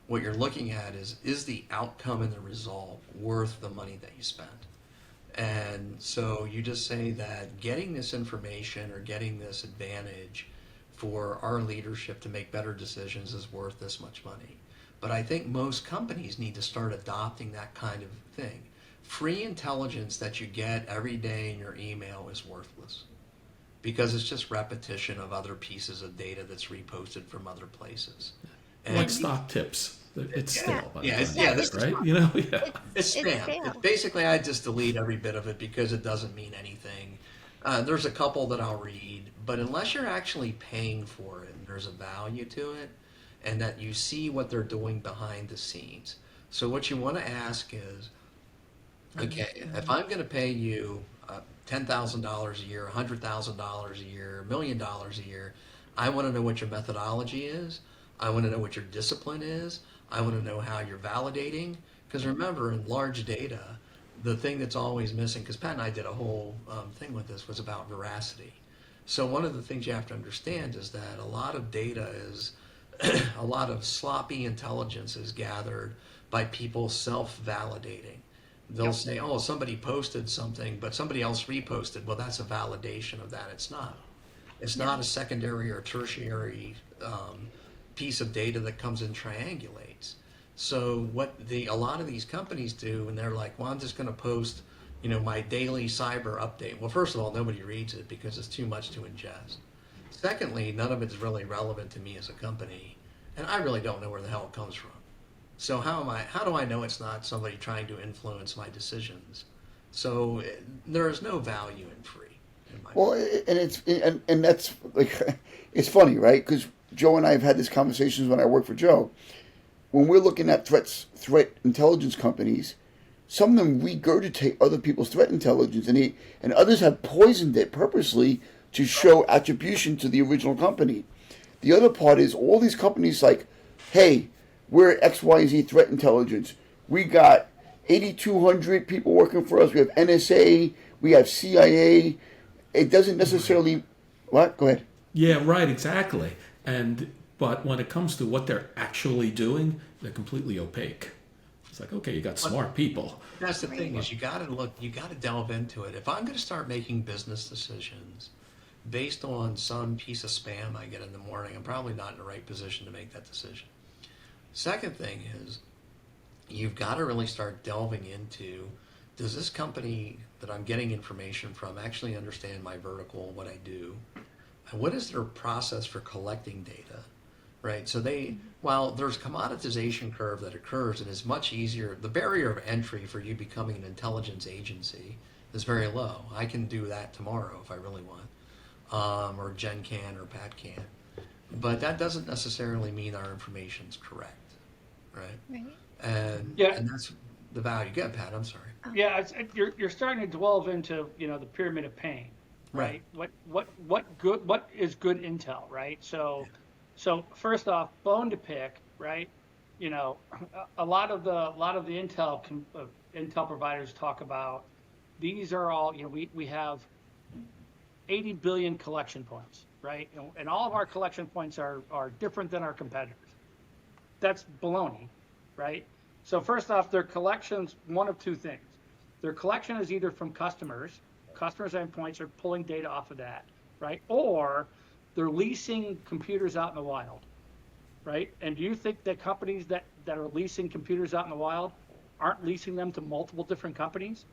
What you're looking at is the outcome and the result worth the money that you spent? And so you just say that getting this information or getting this advantage for our leadership to make better decisions is worth this much money. But I think most companies need to start adopting that kind of thing. Free intelligence that you get every day in your email is worthless, because it's just repetition of other pieces of data that's reposted from other places. Like And stock tips. It's stale by the yeah, time, yeah, this is right? You know, yeah. it's It's spam. stale. It's basically, I just delete every bit of it because it doesn't mean anything. There's a couple that I'll read, but unless you're actually paying for it and there's a value to it, and that you see what they're doing behind the scenes. So what you want to ask is, okay, if I'm going to pay you $10,000 a year, $100,000 a year, $1 million a year, I want to know what your methodology is. I want to know what your discipline is. I want to know how you're validating. Because remember, in large data, the thing that's always missing, because Pat and I did a whole thing with this, was about veracity. So one of the things you have to understand is that a lot of data is, a lot of sloppy intelligence is gathered by people self-validating. They'll say, oh, somebody posted something, but somebody else reposted. Well, that's a validation of that. It's not. It's not a secondary or tertiary piece of data that comes and triangulates. So what a lot of these companies do, and they're like, well, I'm just going to post, my daily cyber update. Well, first of all, nobody reads it because it's too much to ingest. Secondly, none of it's really relevant to me as a company, and I really don't know where the hell it comes from. So how do I know it's not somebody trying to influence my decisions? So there is no value in free, in my Well, and that's like, it's funny, right? Because Joe and I have had these conversations when I work for Joe. When we're looking at threat intelligence companies, some of them regurgitate other people's threat intelligence, and others have poisoned it purposely to show attribution to the original company. The other part is all these companies like, hey, we're XYZ threat intelligence. We got 8,200 people working for us. We have NSA. We have CIA. It doesn't necessarily. What? Go ahead. Yeah, right, exactly. But when it comes to what they're actually doing, they're completely opaque. It's like, okay, you got smart people. That's the thing is you got to delve into it. If I'm going to start making business decisions based on some piece of spam I get in the morning, I'm probably not in the right position to make that decision. Second thing is you've got to really start delving into, does this company that I'm getting information from actually understand my vertical, what I do? And what is their process for collecting data? Right. So while there's a commoditization curve that occurs and is much easier, the barrier of entry for you becoming an intelligence agency is very low. I can do that tomorrow if I really want, or Jen can or Pat can. But that doesn't necessarily mean our information's correct, right? And that's the value. Go ahead, Pat. I'm sorry. Yeah, you're starting to delve into the pyramid of pain, right? What is good intel, right? So first off, bone to pick, right? A lot of the intel providers talk about these are all we have 80 billion collection points, right? And all of our collection points are different than our competitors. That's baloney, right? So first off, their collections, one of two things. Their collection is either from customers endpoints are pulling data off of that, right? Or they're leasing computers out in the wild, right? And do you think that companies that are leasing computers out in the wild aren't leasing them to multiple different companies?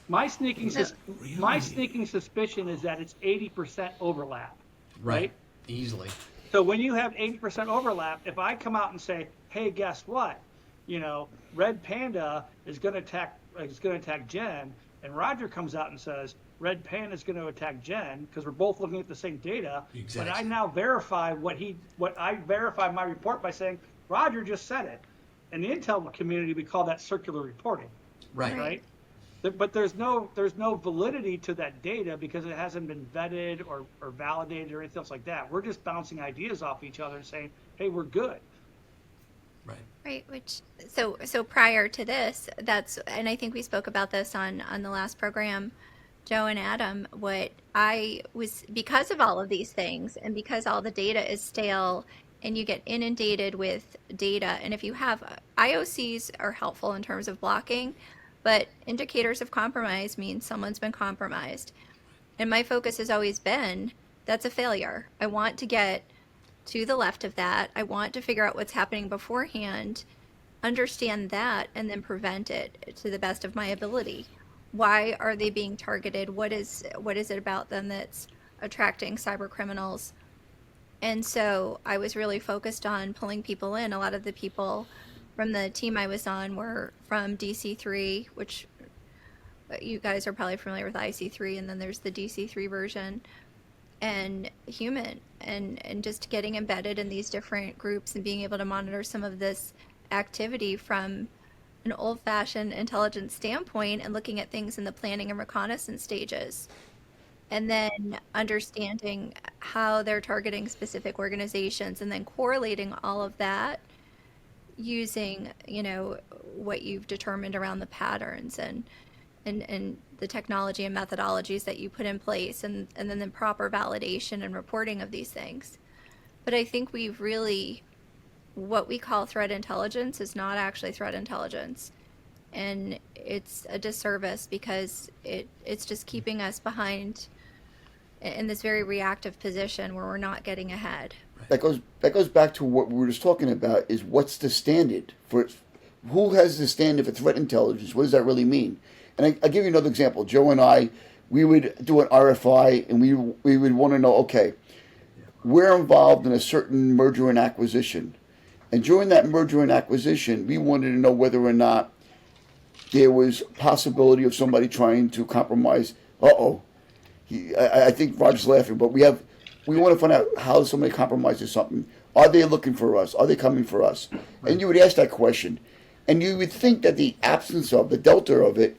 My sneaking suspicion is that it's 80% overlap, right? Easily. So when you have 80% overlap, if I come out and say, hey, guess what? Red Panda is going to attack Jen, and Roger comes out and says, Red Panda is going to attack Jen because we're both looking at the same data. Exactly. But I now verify I verify my report by saying Roger just said it. In the intel community, we call that circular reporting. Right. But there's no validity to that data because it hasn't been vetted or validated or anything else like that. We're just bouncing ideas off each other and saying, hey, we're good. Right. So prior to this, and I think we spoke about this on the last program, Joe and Adam, because of all of these things and because all the data is stale and you get inundated with data. And if you have IOCs are helpful in terms of blocking, but indicators of compromise means someone's been compromised. And my focus has always been, that's a failure. I want to get to the left of that. I want to figure out what's happening beforehand, understand that, and then prevent it to the best of my ability. Why are they being targeted? What is it about them that's attracting cyber criminals. And so I was really focused on pulling people in. A lot of the people from the team I was on were from DC3, which you guys are probably familiar with IC3, and then there's the DC3 version, and human, and just getting embedded in these different groups and being able to monitor some of this activity from an old-fashioned intelligence standpoint and looking at things in the planning and reconnaissance stages, and then understanding how they're targeting specific organizations, and then correlating all of that using, what you've determined around the patterns and the technology and methodologies that you put in place, and then the proper validation and reporting of these things. But I think we've really, what we call threat intelligence is not actually threat intelligence. And it's a disservice because it's just keeping us behind in this very reactive position where we're not getting ahead. That goes back to what we were just talking about, is what's the standard for, who has the standard for threat intelligence? What does that really mean? And I'll give you another example. Joe and I, we would do an RFI, and we would want to know, okay, we're involved in a certain merger and acquisition. And during that merger and acquisition, we wanted to know whether or not there was possibility of somebody trying to compromise. I think Roger's laughing, but we want to find out how somebody compromises something. Are they looking for us? Are they coming for us? And you would ask that question. And you would think that the absence of, the delta of it,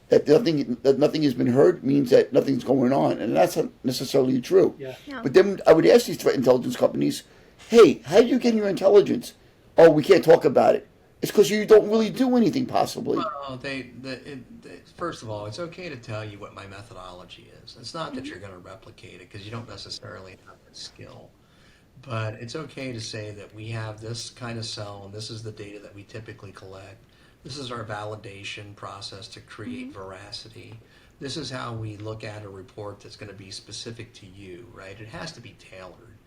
that nothing has been heard, means that nothing's going on. And that's not necessarily true. Yeah. No. But then I would ask these threat intelligence companies, hey, how are you getting your intelligence? Oh, we can't talk about it. It's because you don't really do anything, possibly. Well, first of all, it's okay to tell you what my methodology is. It's not that you're going to replicate it because you don't necessarily have the skill. But it's okay to say that we have this kind of cell, and this is the data that we typically collect. This is our validation process to create veracity. This is how we look at a report that's going to be specific to you, right? It has to be tailored.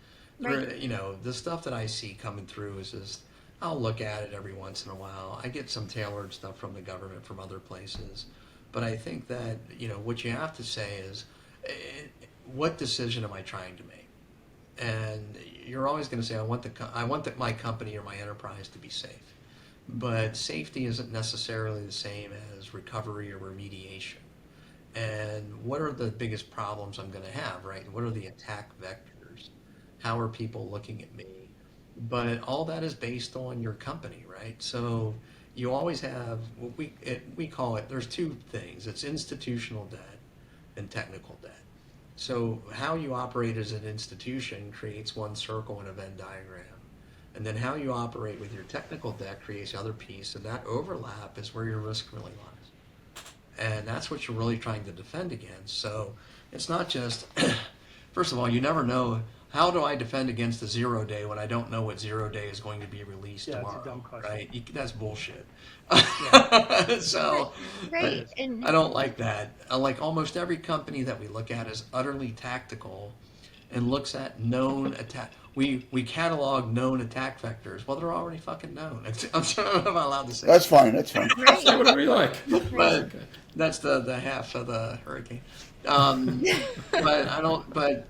Right. The stuff that I see coming through is just, I'll look at it every once in a while. I get some tailored stuff from the government, from other places. But I think that, what you have to say is, what decision am I trying to make? And you're always going to say, I want my company or my enterprise to be safe. But safety isn't necessarily the same as recovery or remediation. And what are the biggest problems I'm going to have, right? What are the attack vectors? How are people looking at me? But all that is based on your company, right? So you always have what we call it, there's two things. It's institutional debt and technical debt. So how you operate as an institution creates one circle in a Venn diagram. And then how you operate with your technical debt creates the other piece, and that overlap is where your risk really lies. And that's what you're really trying to defend against. So it's not just, first of all, you never know, how do I defend against the 0 day when I don't know what 0 day is going to be released tomorrow? It's a dumb question. Right? That's bullshit. Yeah. So Right. And I don't like that. Like almost every company that we look at is utterly tactical and looks at known attack. We catalog known attack vectors. Well, they're already fucking known. I'm not allowed to say That's fine. That's fine. Say whatever you like. but that's the half of the hurricane. But I don't. But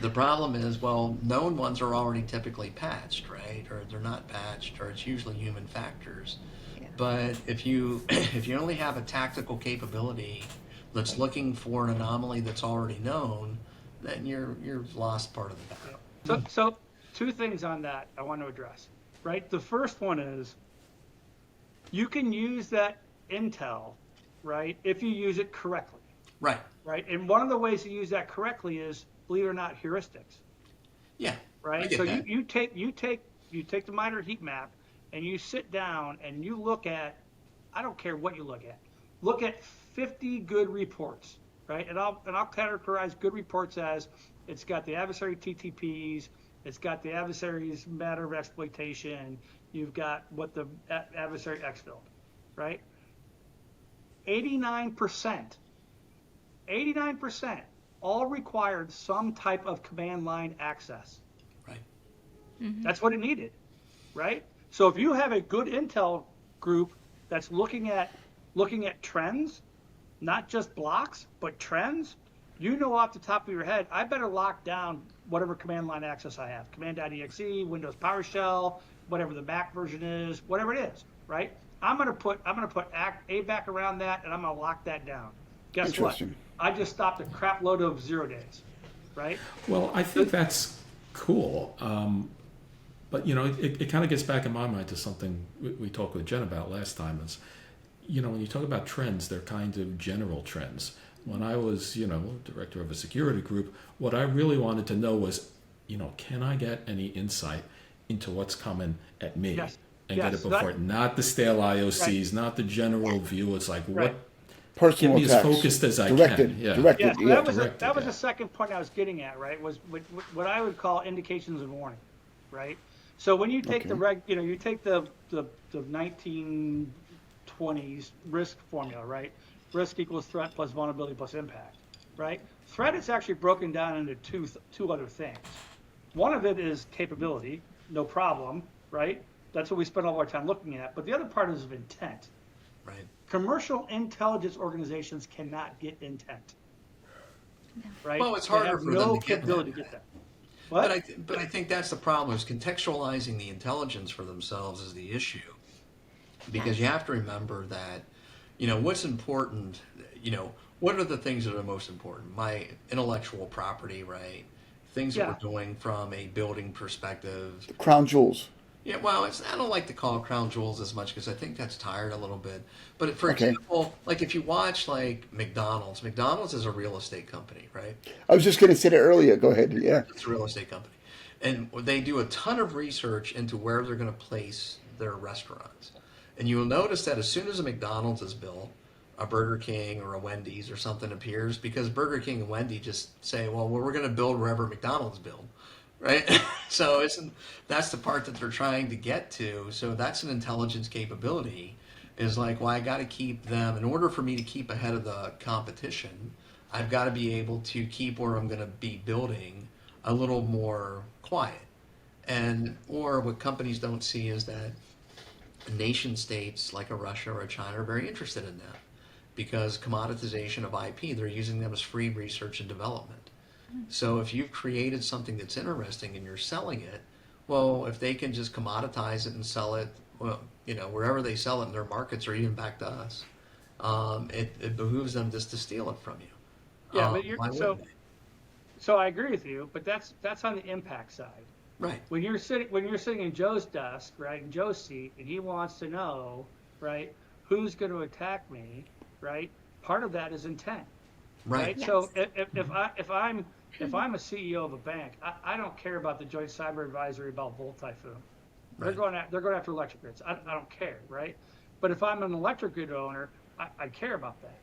the problem is, well, known ones are already typically patched, right? Or they're not patched, or it's usually human factors. Yeah. But if you only have a tactical capability that's looking for an anomaly that's already known, then you've lost part of the battle. So two things on that I want to address, right? The first one is you can use that intel, right, if you use it correctly, Right. right? And one of the ways to use that correctly is, believe it or not, heuristics, Yeah. right? I get So that. you take the minor heat map and you sit down and you look at, I don't care what you look at 50 good reports, right? And I'll categorize good reports as it's got the adversary TTPs, it's got the adversary's matter of exploitation, you've got what the adversary exfilled, right? 89% all required some type of command line access. Right. That's what it needed, right? So if you have a good intel group that's looking at trends, not just blocks, but trends, you know off the top of your head, I better lock down whatever command line access I have, command.exe, Windows PowerShell, whatever the Mac version is, whatever it is, right? I'm gonna put ABAC around that, and I'm gonna lock that down. Guess what? I just stopped a crap load of 0 days, right? Well, I think that's cool. But, you know, it kind of gets back in my mind to something we talked with Jen about last time is, you know, when you talk about trends, they're kind of general trends. When I was, you know, director of a security group, what I really wanted to know was, you know, can I get any insight into what's coming at me? Yes. And get it before it. Not the stale IOCs, not the general view. It's like, what? Personal Get me attacks. as focused as I Directed. can. Yeah. Directed. So that was the second point I was getting at, right? Was what I would call indications of warning, right? So when you take you take the 1920s risk formula, right? Risk equals threat plus vulnerability plus impact, right? Threat is actually broken down into two other things. One of it is capability, no problem, right? That's what we spend all our time looking at. But the other part is of intent. Right. Commercial intelligence organizations cannot get intent. Right? Well, it's harder for them to get that. What? But I think that's the problem, is contextualizing the intelligence for themselves is the issue. Because you have to remember that, you know, what's important, you know, what are the things that are most important? My intellectual property, right? Things that we're doing from a building perspective. Crown jewels. Yeah, well, I don't like to call it crown jewels as much because I think that's tired a little bit. But for example, like if you watch like McDonald's is a real estate company, right? I was just going to say that earlier. Go ahead. Yeah. It's a real estate company. And they do a ton of research into where they're going to place their restaurants. And you'll notice that as soon as a McDonald's is built, a Burger King or a Wendy's or something appears, because Burger King and Wendy just say, well, we're going to build wherever McDonald's build. Right? So that's the part that they're trying to get to. So that's an intelligence capability, is like, well, I got to keep them, in order for me to keep ahead of the competition, I've got to be able to keep where I'm going to be building a little more quiet. Or what companies don't see is that nation states like a Russia or a China are very interested in that, because commoditization of IP, they're using them as free research and development. So if you've created something that's interesting and you're selling it, well, if they can just commoditize it and sell it, well, you know, wherever they sell it in their markets or even back to us, it behooves them just to steal it from you. Yeah, but so I agree with you, but that's on the impact side. Right. When you're sitting in Joe's desk, right, in Joe's seat, and he wants to know, right, who's going to attack me, right? Part of that is intent. Right. Yes. So if I'm a CEO of a bank, I don't care about the Joint Cyber Advisory about Volt Typhoon. They're going after electric grids. I don't care, right? But if I'm an electric grid owner, I care about that,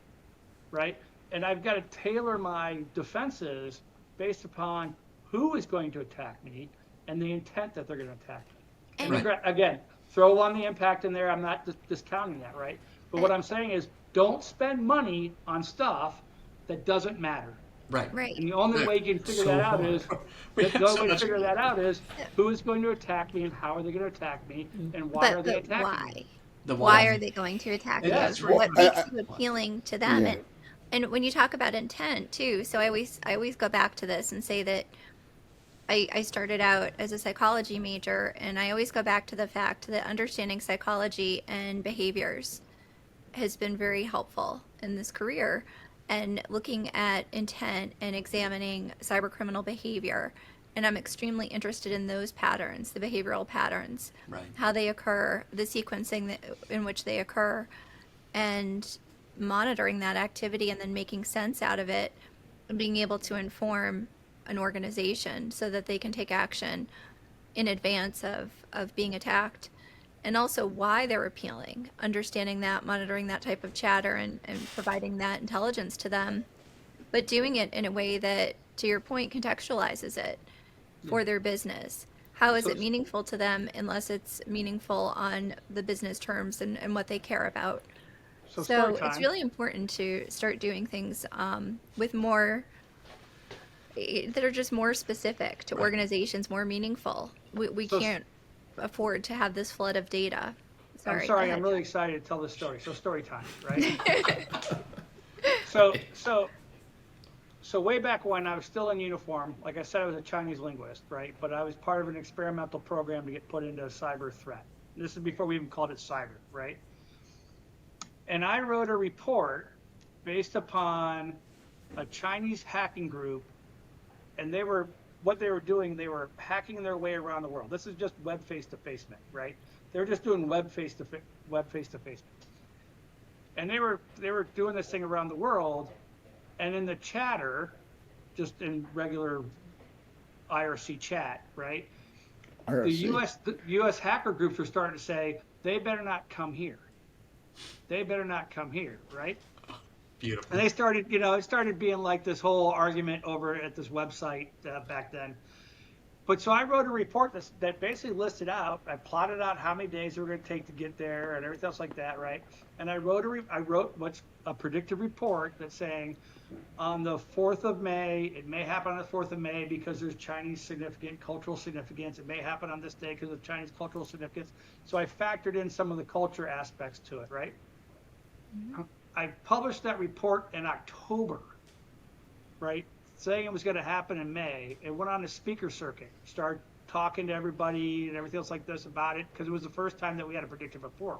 right? And I've got to tailor my defenses based upon who is going to attack me and the intent that they're going to attack me. And again, throw on the impact in there. I'm not discounting that, right? But what I'm saying is, don't spend money on stuff that doesn't matter. Right. And the only way you can figure that out is who is going to attack me and how are they going to attack me and why are they attacking me? Why are they going to attack you? That's What makes you appealing to them? Yeah. And when you talk about intent too, so I always go back to this and say that I started out as a psychology major, and I always go back to the fact that understanding psychology and behaviors has been very helpful in this career. And looking at intent and examining cybercriminal behavior. And I'm extremely interested in those patterns, the behavioral patterns, how they occur, the sequencing in which they occur, and monitoring that activity and then making sense out of it and being able to inform an organization so that they can take action in advance of being attacked. And also why they're appealing, understanding that, monitoring that type of chatter and providing that intelligence to them, but doing it in a way that, to your point, contextualizes it for their business. How is it meaningful to them unless it's meaningful on the business terms and what they care about? So it's really important to start doing things with more, that are just more specific to organizations, more meaningful. We can't afford to have this flood of data. I'm really excited to tell this story. So story time, right? So so way back when I was still in uniform, like I said, I was a Chinese linguist, right? But I was part of an experimental program to get put into a cyber threat. This is before we even called it cyber, right? And I wrote a report based upon a Chinese hacking group, and what they were doing, they were hacking their way around the world. This is just web face-to-face, right? They were just doing web face-to-face. And they were doing this thing around the world, and in the chatter, just in regular IRC chat, right? IRC. The US hacker groups were starting to say, they better not come here. They better not come here, right? Beautiful. And they started, it started being like this whole argument over at this website back then. But so I wrote a report that basically listed out, I plotted out how many days it were going to take to get there and everything else like that, right? And I wrote what's a predictive report that's saying on the 4th of May, it may happen on the 4th of May because there's Chinese significant cultural significance. It may happen on this day because of Chinese cultural significance. So I factored in some of the culture aspects to it, right? Mm-hmm. I published that report in October, right? Saying it was going to happen in May. It went on a speaker circuit, started talking to everybody and everything else like this about it because it was the first time that we had a predictive report.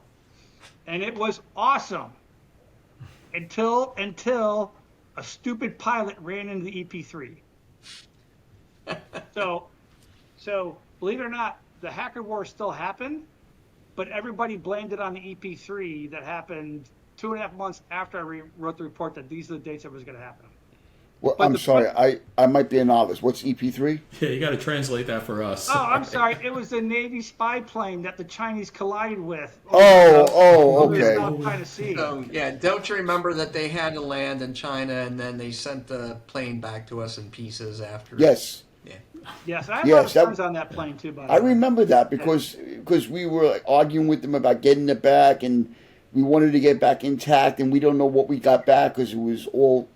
And it was awesome until a stupid pilot ran into the EP3. So believe it or not, the hacker war still happened, but everybody blamed it on the EP3 that happened 2.5 months after I wrote the report that these are the dates that was going to happen. Well, I'm sorry, I might be a novice. What's EP3? Yeah, you got to translate that for us. Oh, I'm sorry. It was the Navy spy plane that the Chinese collided with. Okay. So, yeah, don't you remember that they had to land in China and then they sent the plane back to us in pieces after? Yes. Yeah. Yes, I had friends on that plane too, by the way. I remember that because we were like, arguing with them about getting it back, and we wanted to get back intact, and we don't know what we got back because it was all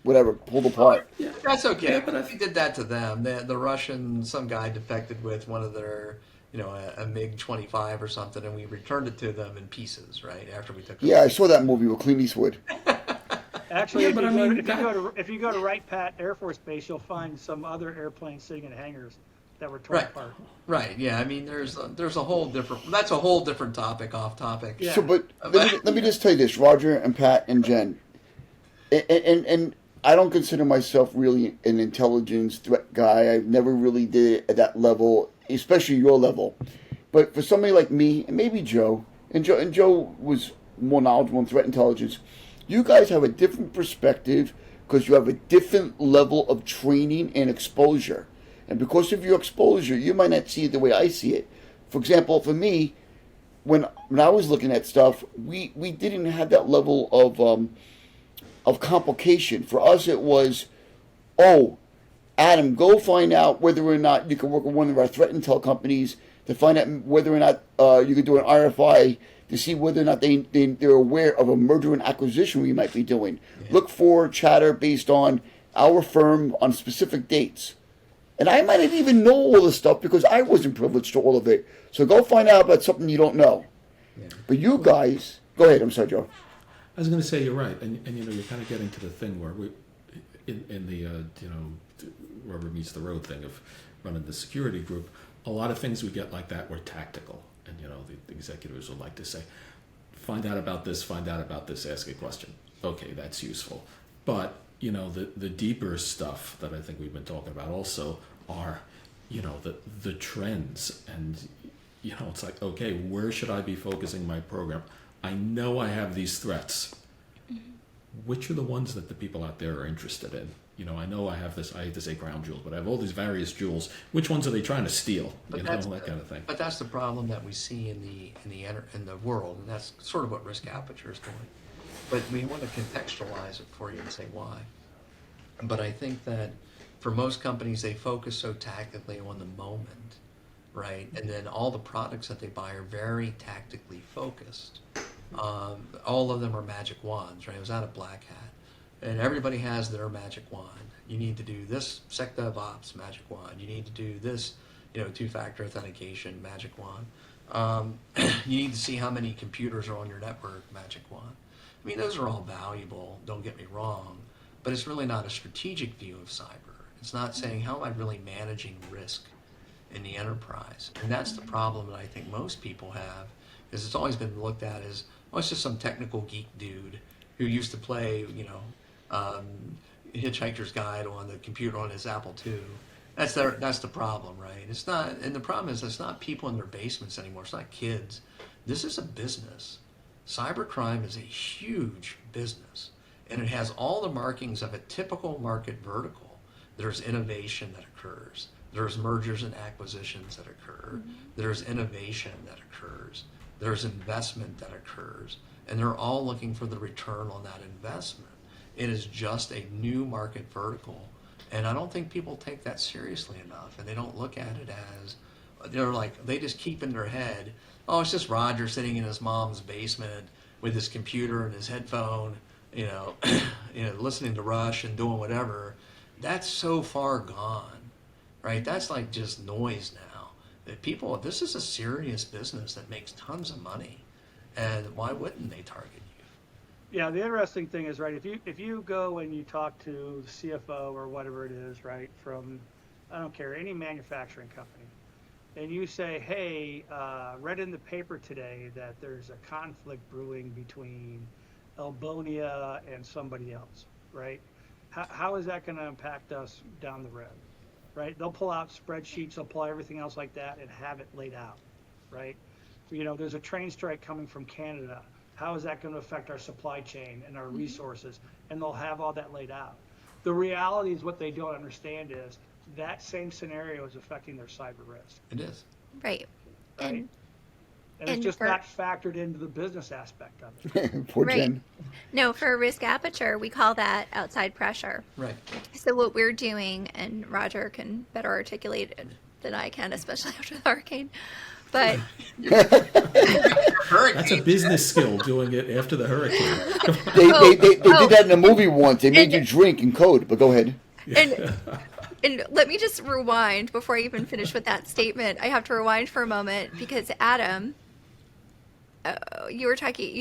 whatever, pulled apart. Yeah, that's okay. But we did that to them. The Russian, some guy defected with one of their, a MiG-25 or something, and we returned it to them in pieces, right, after we took it. Yeah, I saw that movie with Clint Eastwood. Actually, if you go to Wright Pat Air Force Base, you'll find some other airplanes sitting in hangars that were torn apart. Right. Yeah. I mean, there's a whole different. That's a whole different topic, off topic. Yeah. So, but let me just tell you this, Roger and Pat and Jen, and I don't consider myself really an intelligence threat guy. I've never really did it at that level, especially your level. But for somebody like me, and maybe Joe, and Joe was more knowledgeable in threat intelligence, you guys have a different perspective because you have a different level of training and exposure. And because of your exposure, you might not see it the way I see it. For example, for me, when I was looking at stuff, we didn't have that level of complication. For us, it was, Adam, go find out whether or not you can work with one of our threat intel companies to find out whether or not you can do an RFI to see whether or not they're aware of a merger and acquisition we might be doing. Yeah. Look for chatter based on our firm on specific dates. And I might not even know all this stuff because I wasn't privileged to all of it. So go find out about something you don't know. Yeah. But you guys, go ahead. I'm sorry, Joe. I was going to say you're right, and you're kind of getting to the thing where we, in the rubber meets the road thing of running the security group. A lot of things we get like that were tactical, and the executives would like to say, find out about this, ask a question. Okay, that's useful, but the deeper stuff that I think we've been talking about also are, the trends, and it's like, okay, where should I be focusing my program? I know I have these threats. Which are the ones that the people out there are interested in? I know I have this, I hate to say crown jewels, but I have all these various jewels. Which ones are they trying to steal? That kind of thing. But that's the problem that we see in the world, and that's sort of what Risk Aperture is doing. But we want to contextualize it for you and say why. But I think that for most companies, they focus so tactically on the moment, right? And then all the products that they buy are very tactically focused. All of them are magic wands, right? I was out of Black Hat, and everybody has their magic wand. You need to do this SecDevOps magic wand. You need to do this, two-factor authentication magic wand. You need to see how many computers are on your network magic wand. I mean, those are all valuable. Don't get me wrong, but it's really not a strategic view of cyber. It's not saying, how am I really managing risk in the enterprise? And that's the problem that I think most people have, is it's always been looked at as, oh, it's just some technical geek dude who used to play, Hitchhiker's Guide on the computer on his Apple II. That's the problem, right? It's not, and the problem is it's not people in their basements anymore. It's not kids. This is a business. Cybercrime is a huge business, and it has all the markings of a typical market vertical. There's innovation that occurs. There's mergers and acquisitions that occur. There's innovation that occurs. There's investment that occurs. And they're all looking for the return on that investment. It is just a new market vertical. And I don't think people take that seriously enough. And they don't look at it as, they just keep in their head, oh, it's just Roger sitting in his mom's basement with his computer and his headphone, listening to Rush and doing whatever. That's so far gone, right? That's like just noise now. This is a serious business that makes tons of money, and why wouldn't they target you? Yeah, the interesting thing is, right, if you go and you talk to the CFO or whatever it is, right, from, I don't care, any manufacturing company, and you say, hey, read in the paper today that there's a conflict brewing between Elbonia and somebody else, right? How is that going to impact us down the road, right? They'll pull out spreadsheets, they'll pull everything else like that and have it laid out, right? There's a train strike coming from Canada. How is that going to affect our supply chain and our resources? And they'll have all that laid out. The reality is, what they don't understand is that same scenario is affecting their cyber risk. It is. Right. Right? And it's just not factored into the business aspect of it. Poor Right. Jen. No, for risk aperture, we call that outside pressure. Right. So what we're doing, and Roger can better articulate it than I can, especially after the hurricane, but That's a business skill, doing it after the hurricane. They did that in a movie once. They made you drink and code, but go ahead. And let me just rewind before I even finish with that statement. I have to rewind for a moment because Adam, you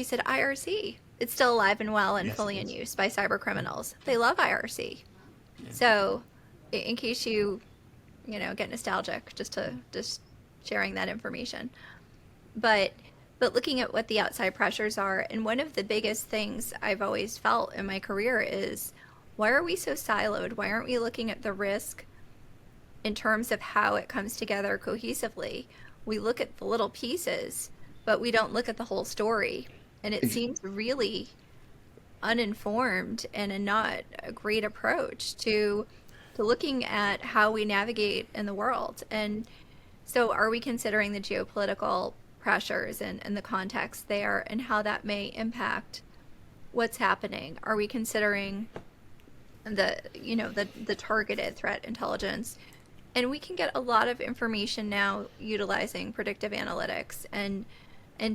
said IRC. It's still alive and well and Yes, fully it in is. use by cyber criminals. They love IRC. So in case you get nostalgic, just sharing that information. But looking at what the outside pressures are, and one of the biggest things I've always felt in my career is, why are we so siloed? Why aren't we looking at the risk in terms of how it comes together cohesively? We look at the little pieces, but we don't look at the whole story. And it seems really uninformed and not a great approach to looking at how we navigate in the world. And so are we considering the geopolitical pressures and the context there and how that may impact what's happening? Are we considering the targeted threat intelligence? And we can get a lot of information now utilizing predictive analytics and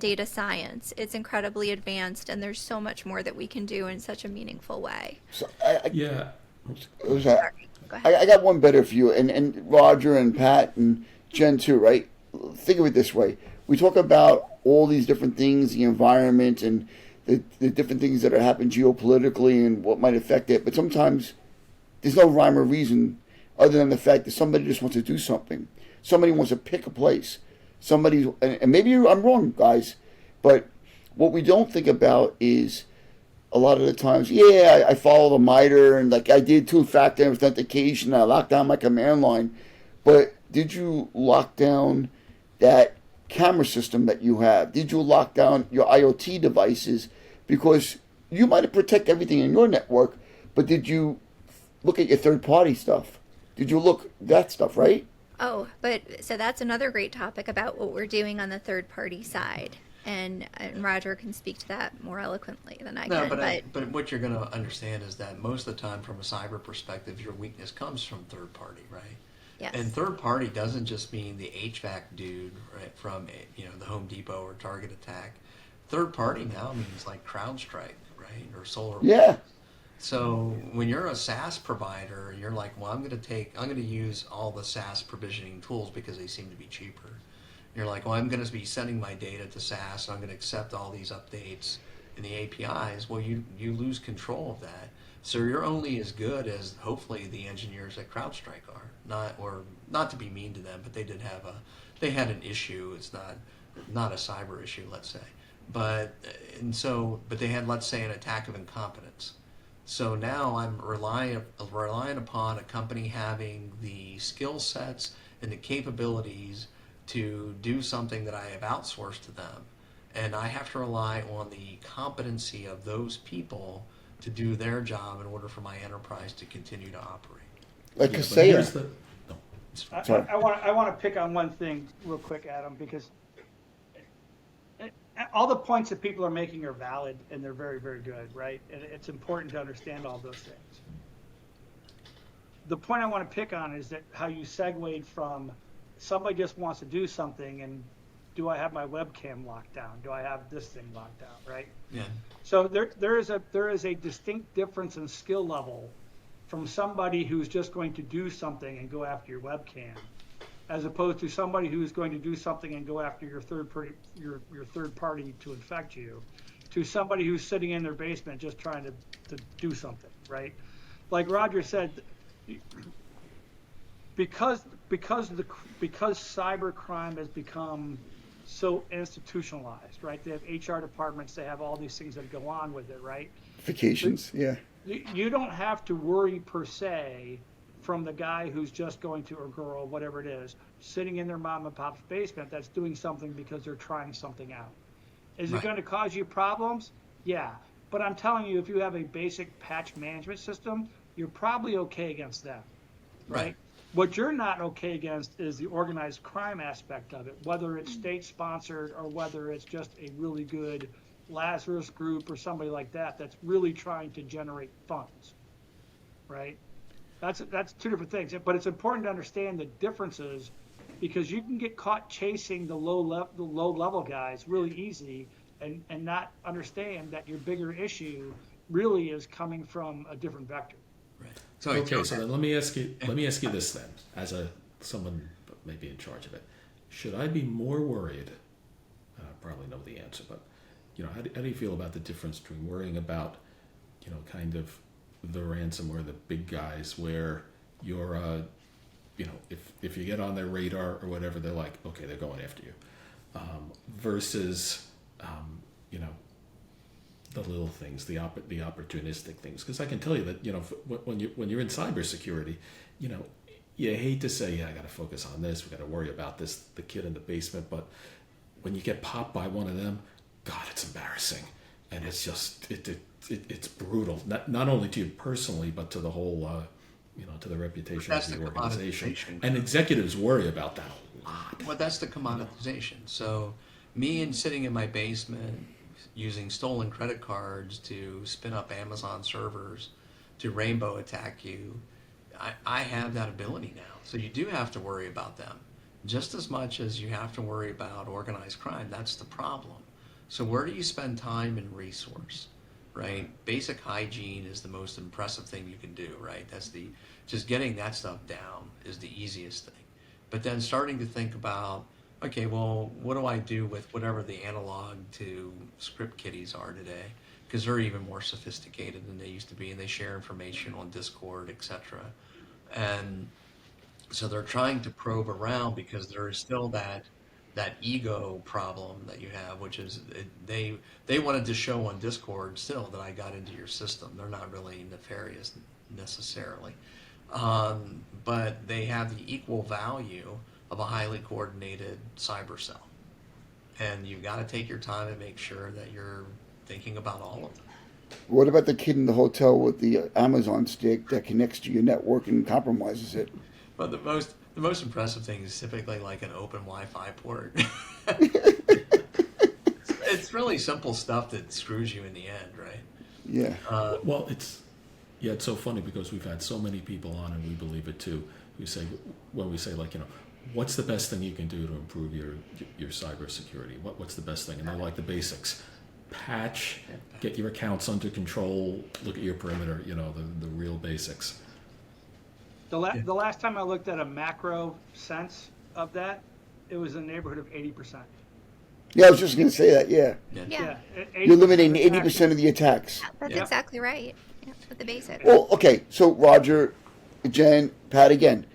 data science. It's incredibly advanced, and there's so much more that we can do in such a meaningful way. So Yeah. Sorry. Go ahead. I got one better for you, and Roger and Pat and Jen too, right? Think of it this way. We talk about all these different things, the environment and the different things that are happening geopolitically and what might affect it, but sometimes there's no rhyme or reason other than the fact that somebody just wants to do something. Somebody wants to pick a place. And maybe I'm wrong, guys, but what we don't think about is a lot of the times, I follow the MITRE and like I did two-factor authentication, I locked down my command line, but did you lock down that camera system that you have? Did you lock down your IoT devices? Because you might have protected everything in your network, but did you look at your third-party stuff? Did you look that stuff, right? Oh, but so that's another great topic about what we're doing on the third party side. And Roger can speak to that more eloquently than I No, can. but what you're going to understand is that most of the time, from a cyber perspective, your weakness comes from third party, right? Yes. And third party doesn't just mean the HVAC dude, right, from the Home Depot or Target Attack. Third party now means like CrowdStrike, right, or Solar. Yeah. So when you're a SaaS provider, you're like, well, I'm going to use all the SaaS provisioning tools because they seem to be cheaper. You're like, well, I'm going to be sending my data to SaaS, and I'm going to accept all these updates in the APIs. Well, you lose control of that. So you're only as good as hopefully the engineers at CrowdStrike are. Not to be mean to them, but they had an issue. It's not a cyber issue, let's say. But they had, let's say, an attack of incompetence. So now I'm relying upon a company having the skill sets and the capabilities to do something that I have outsourced to them. And I have to rely on the competency of those people to do their job in order for my enterprise to continue to operate. Like Yeah, I but say, here's the, no. Sorry. I want to pick on one thing real quick, Adam, because all the points that people are making are valid and they're very, very good, right? And it's important to understand all those things. The point I want to pick on is that how you segued from somebody just wants to do something and do I have my webcam locked down? Do I have this thing locked down, right? Yeah. So there is a distinct difference in skill level from somebody who's just going to do something and go after your webcam, as opposed to somebody who's going to do something and go after your third party to infect you, to somebody who's sitting in their basement just trying to do something, right? Like Roger said, because cyber crime has become so institutionalized, right? They have HR departments, they have all these things that go on with it, right? vacations, yeah. You don't have to worry per se from the guy who's just going to, or girl, whatever it is, sitting in their mom and pop's basement that's doing something because they're trying something out. Is it going to cause you problems? Yeah. But I'm telling you, if you have a basic patch management system, you're probably okay against them, right? What you're not okay against is the organized crime aspect of it, whether it's state-sponsored or whether it's just a really good Lazarus group or somebody like that that's really trying to generate funds, right? That's two different things. But it's important to understand the differences, because you can get caught chasing the low level guys really easy and not understand that your bigger issue really is coming from a different vector. Right. So then let me ask you this then, as someone maybe in charge of it. Should I be more worried? I probably know the answer, but how do you feel about the difference between worrying about, kind of the ransomware, the big guys, where you're, if you get on their radar or whatever, they're like, okay, they're going after you, versus, the little things, the opportunistic things. Because I can tell you that, when you're in cybersecurity, you hate to say, I got to focus on this, we got to worry about this, the kid in the basement, but when you get popped by one of them, God, it's embarrassing, and it's just it's brutal. Not only to you personally, but to the whole, to the reputation of the organization. And executives worry about that a lot. Well, that's the commoditization. So, me and sitting in my basement using stolen credit cards to spin up Amazon servers to rainbow attack you, I have that ability now. So you do have to worry about them just as much as you have to worry about organized crime. That's the problem. So where do you spend time and resource, right? Basic hygiene is the most impressive thing you can do, right? Just getting that stuff down is the easiest thing. But then starting to think about, okay, well, what do I do with whatever the analog to script kiddies are today? Because they're even more sophisticated than they used to be, and they share information on Discord, etc. And so they're trying to probe around, because there is still that ego problem that you have, which is they wanted to show on Discord still that I got into your system. They're not really nefarious necessarily, but they have the equal value of a highly coordinated cyber cell. And you've got to take your time and make sure that you're thinking about all of them. What about the kid in the hotel with the Amazon stick that connects to your network and compromises it? But the most impressive thing is typically like an open Wi-Fi port. It's really simple stuff that screws you in the end, right? Yeah. Well, it's so funny, because we've had so many people on, and we believe it too, who say, when we say, like, what's the best thing you can do to improve your cybersecurity? What's the best thing? And they're like, the basics: patch, get your accounts under control, look at your perimeter. The real basics. The last time I looked at a macro sense of that, it was in the neighborhood of 80%. Yeah, I was just going to say that, yeah. Yeah. You're eliminating 80% of the attacks. That's exactly right. Yeah, with the basics. Well, okay, so Roger, Jen, Pat again.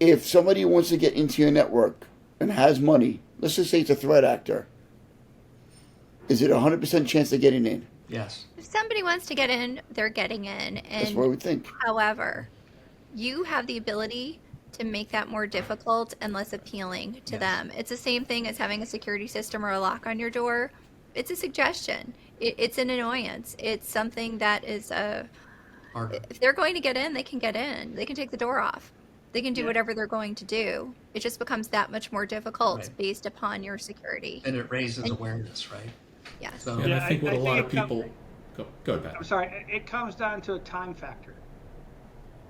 If somebody wants to get into your network and has money, let's just say it's a threat actor, is it a 100% chance of getting in? Yes. If somebody wants to get in, they're getting in. That's what I And would think. however, you have the ability to make that more difficult and less appealing to Yes. them. It's the same thing as having a security system or a lock on your door. It's a suggestion. It's an annoyance. It's something that is Harder. if they're going to get in, they can get in. They can take the door off. They can do Yeah. whatever they're going to do. It just becomes that much more difficult Right. based upon your security. And it raises And- awareness, right? Yes. So And Yeah, I think what I a lot think of it comes- people go ahead, I'm Pat. sorry, it comes down to a time factor,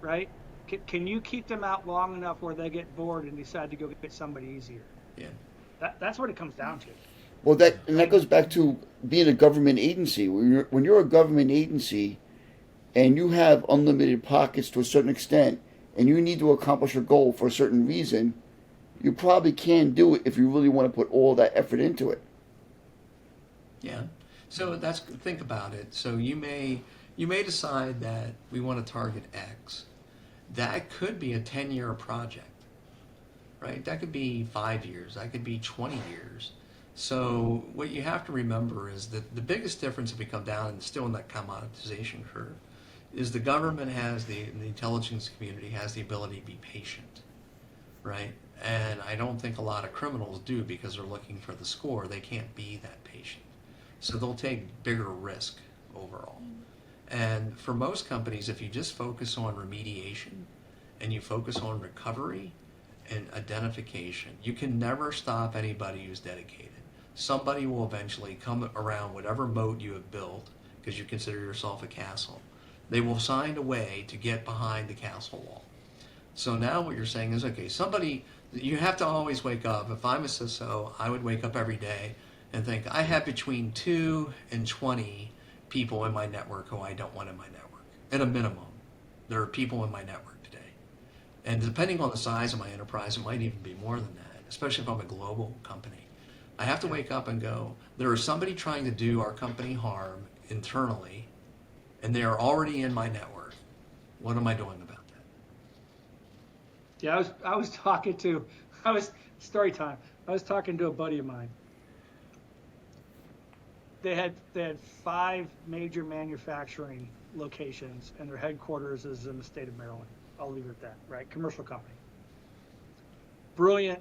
right? Can you keep them out long enough where they get bored and decide to go get somebody easier? yeah. That's what it comes down to. Well, that goes back to being a government agency. When you're a government agency and you have unlimited pockets to a certain extent and you need to accomplish a goal for a certain reason, you probably can do it if you really want to put all that effort into it. Yeah. So think about it. So you may decide that we want to target X. That could be a 10-year project, right? That could be 5 years. That could be 20 years. So what you have to remember is that the biggest difference if we come down and still in that commoditization curve is the government has the intelligence community has the ability to be patient, right? And I don't think a lot of criminals do because they're looking for the score. They can't be that patient. So they'll take bigger risk overall. And for most companies, if you just focus on remediation and you focus on recovery and identification, you can never stop anybody who's dedicated. Somebody will eventually come around whatever moat you have built because you consider yourself a castle. They will find a way to get behind the castle wall. So now what you're saying is, okay, you have to always wake up. If I'm a CISO, I would wake up every day and think, I have between 2 and 20 people in my network who I don't want in my network. At a minimum, there are people in my network today. And depending on the size of my enterprise, it might even be more than that, especially if I'm a global company. I have to wake up and go, there is somebody trying to do our company harm internally, and they are already in my network. What am I doing about that? Yeah, I was story time. I was talking to a buddy of mine. They had 5 major manufacturing locations, and their headquarters is in the state of Maryland. I'll leave it at that, right? Commercial company. Brilliant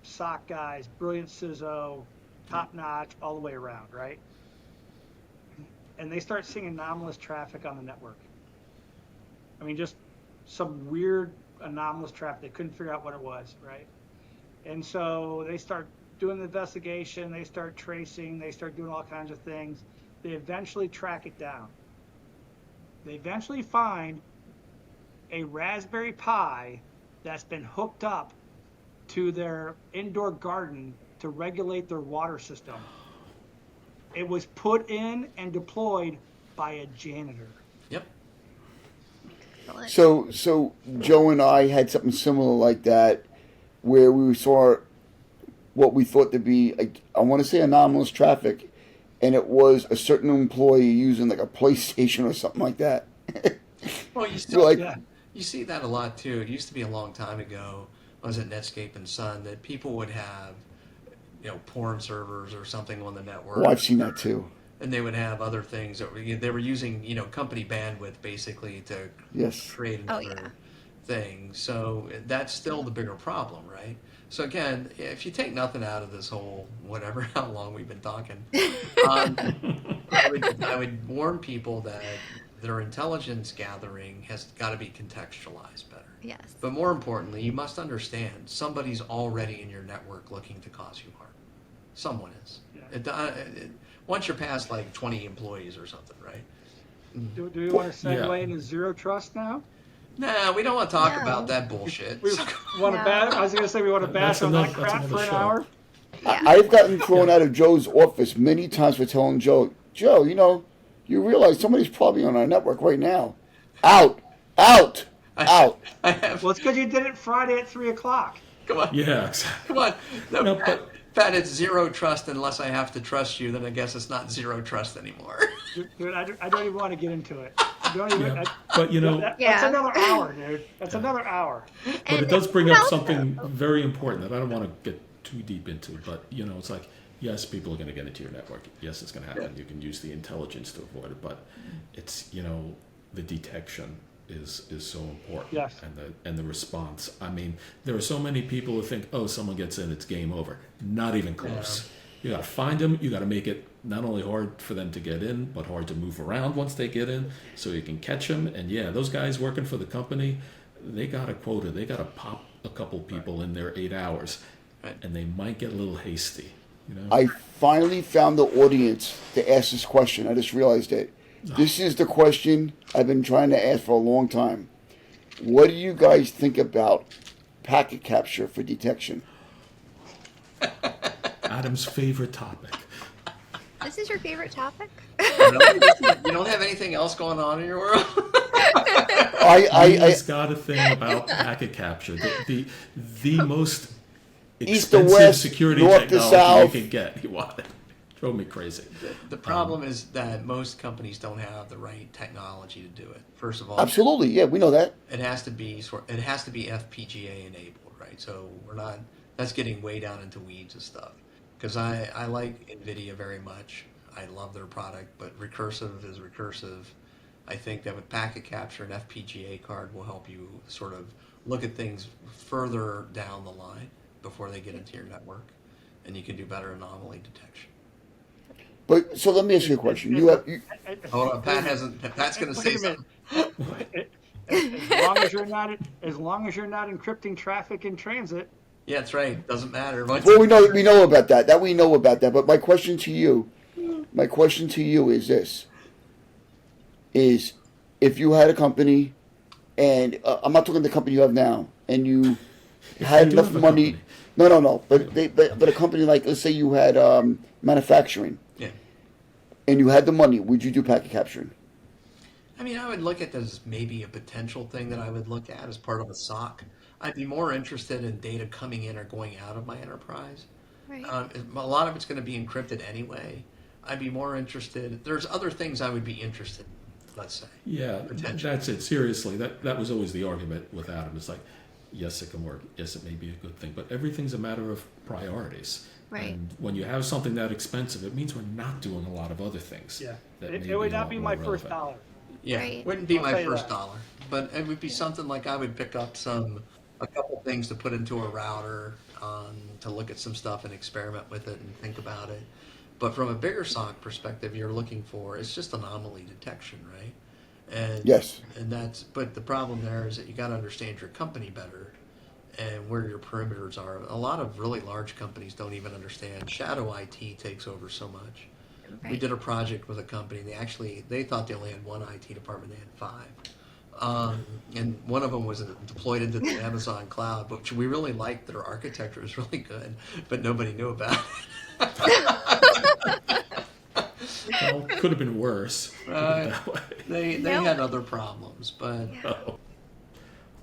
SOC guys, brilliant CISO, top notch, all the way around, right? And they start seeing anomalous traffic on the network. I mean, just some weird anomalous traffic. They couldn't figure out what it was, right? And so they start doing the investigation, they start tracing, they start doing all kinds of things. They eventually track it down. They eventually find a Raspberry Pi that's been hooked up to their indoor garden to regulate their water system. It was put in and deployed by a janitor. Yep. Excellent. So Joe and I had something similar like that, where we saw what we thought to be, I want to say anomalous traffic, and it was a certain employee using like a PlayStation or something like that. Well, you see that a lot too. It used to be a long time ago. I was at Netscape and Sun that people would have, porn servers or something on the network. Oh, I've seen that too. And they would have other things that they were using, company bandwidth basically to Yes. create another thing. So that's still the bigger problem, right? So again, if you take nothing out of this whole whatever, how long we've been talking, I would warn people that their intelligence gathering has got to be contextualized better. Yes. But more importantly, you must understand somebody's already in your network looking to cause you harm. Someone is. Yeah. Once you're past like 20 employees or something, right? Do we want to segue Yeah. into zero trust now? Nah, we don't want to talk No. about that bullshit. We want to No. bash. I was going to say we want to bash That's on that another- crap that's for an another show. hour. Yeah. I've gotten thrown out of Joe's office many times for telling Joe, you realize somebody's probably on our network right now. Out. I have. Well, it's because you did it Friday at 3:00. Yeah, exactly. Come on. No, No, Pat, Pat, it's zero trust unless I have to trust you. Then I guess it's not zero trust anymore. Dude, I don't even want to get into it. I don't even. Yeah, but you know, That's Yeah. another hour, dude. That's another hour. but And it does bring up also- something very important that I don't want to get too deep into. But you know, it's like, yes, people are going to get into your network. Yes, it's going to happen. You can use the intelligence to avoid it, but it's, you know, the detection is so important. Yes. And the response. I mean, there are so many people who think, oh, someone gets in, it's game over. Not even close. You got to find them. You got to make it not only hard for them to get in, but hard to move around once they get in, so you can catch them. And yeah, those guys working for the company, they got a quota. They got to pop a couple people in there 8 hours, and they might get a little hasty. You know. I finally found the audience to ask this question. I just realized it. This is the question I've been trying to ask for a long time. What do you guys think about packet capture for detection? Adam's favorite topic. This is your favorite topic? Really? You don't have anything else going on in your world? He's got a thing about packet capture. The most East to expensive west, security north to technology south. you can get. He wanted. Drove me crazy. The problem is that most companies don't have the right technology to do it. First of all, Absolutely, yeah, we know that. it has to be FPGA enabled, right? So we're not. That's getting way down into weeds and stuff. Because I like NVIDIA very much. I love their product, but recursive is recursive. I think that with packet capture, an FPGA card will help you sort of look at things further down the line before they get into your network, and you can do better anomaly detection. But so let me ask you a question. You have Hold on, Pat's going to say Wait a something. minute. As long as you're not encrypting traffic in transit. Yeah, that's right. Doesn't matter. well, we know about that. That we know about that. But my question to you is this: is if you had a company, and I'm not talking the company you have now, and you had you do enough have a money. company. No. But a company like, let's say you had manufacturing, Yeah. and you had the money, would you do packet capturing? I mean, I would look at this as maybe a potential thing that I would look at as part of a SOC. I'd be more interested in data coming in or going out of my enterprise. Right. A lot of it's going to be encrypted anyway. I'd be more interested. There's other things I would be interested in, let's say. Yeah, Potential. that's it. Seriously, that was always the argument with Adam. It's like, yes, it can work. Yes, it may be a good thing, but everything's a matter of priorities. Right. And when you have something that expensive, it means we're not doing a lot of other things. Yeah. that It may would a not lot be more my first relevant. dollar. Yeah, Right. wouldn't be I'll tell my you first that. dollar, but it would be something like I would pick up a couple things to put into a router to look at some stuff and experiment with it and think about it. But from a bigger SOC perspective, you're looking for it's just anomaly detection, right? And Yes. and but the problem there is that you got to understand your company better and where your perimeters are. A lot of really large companies don't even understand. Shadow IT takes over so much. We Right. did a project with a company. They thought they only had one IT department. They had 5, and one of them was deployed into the Amazon cloud. But we really liked their architecture; it was really good, but nobody knew about it. Well, could have been worse. Put it that way. They No. had other problems, but Oh.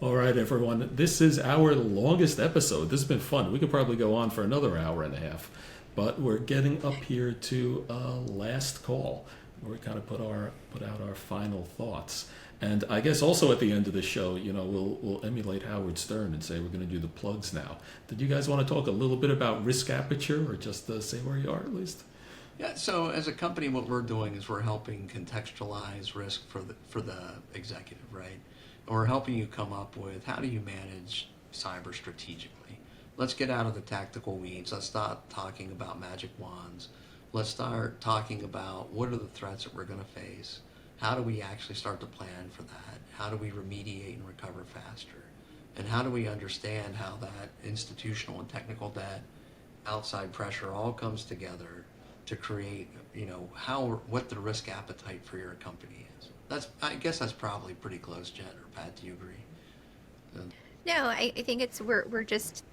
All right, everyone. This is our longest episode. This has been fun. We could probably go on for another hour and a half, but we're getting up here to last call, where we kind of put out our final thoughts. And I guess also at the end of the show, you know, we'll emulate Howard Stern and say we're going to do the plugs now. Did you guys want to talk a little bit about risk aperture, or just say where you are at least? yeah. So as a company, what we're doing is we're helping contextualize risk for the executive, right? And we're helping you come up with how do you manage cyber strategically. Let's get out of the tactical weeds. Let's stop talking about magic wands. Let's start talking about what are the threats that we're going to face. How do we actually start to plan for that? How do we remediate and recover faster? And how do we understand how that institutional and technical debt, outside pressure all comes together to create, you know, what the risk appetite for your company is? I guess that's probably pretty close, Jen or Pat. Do you agree? No, I think we're just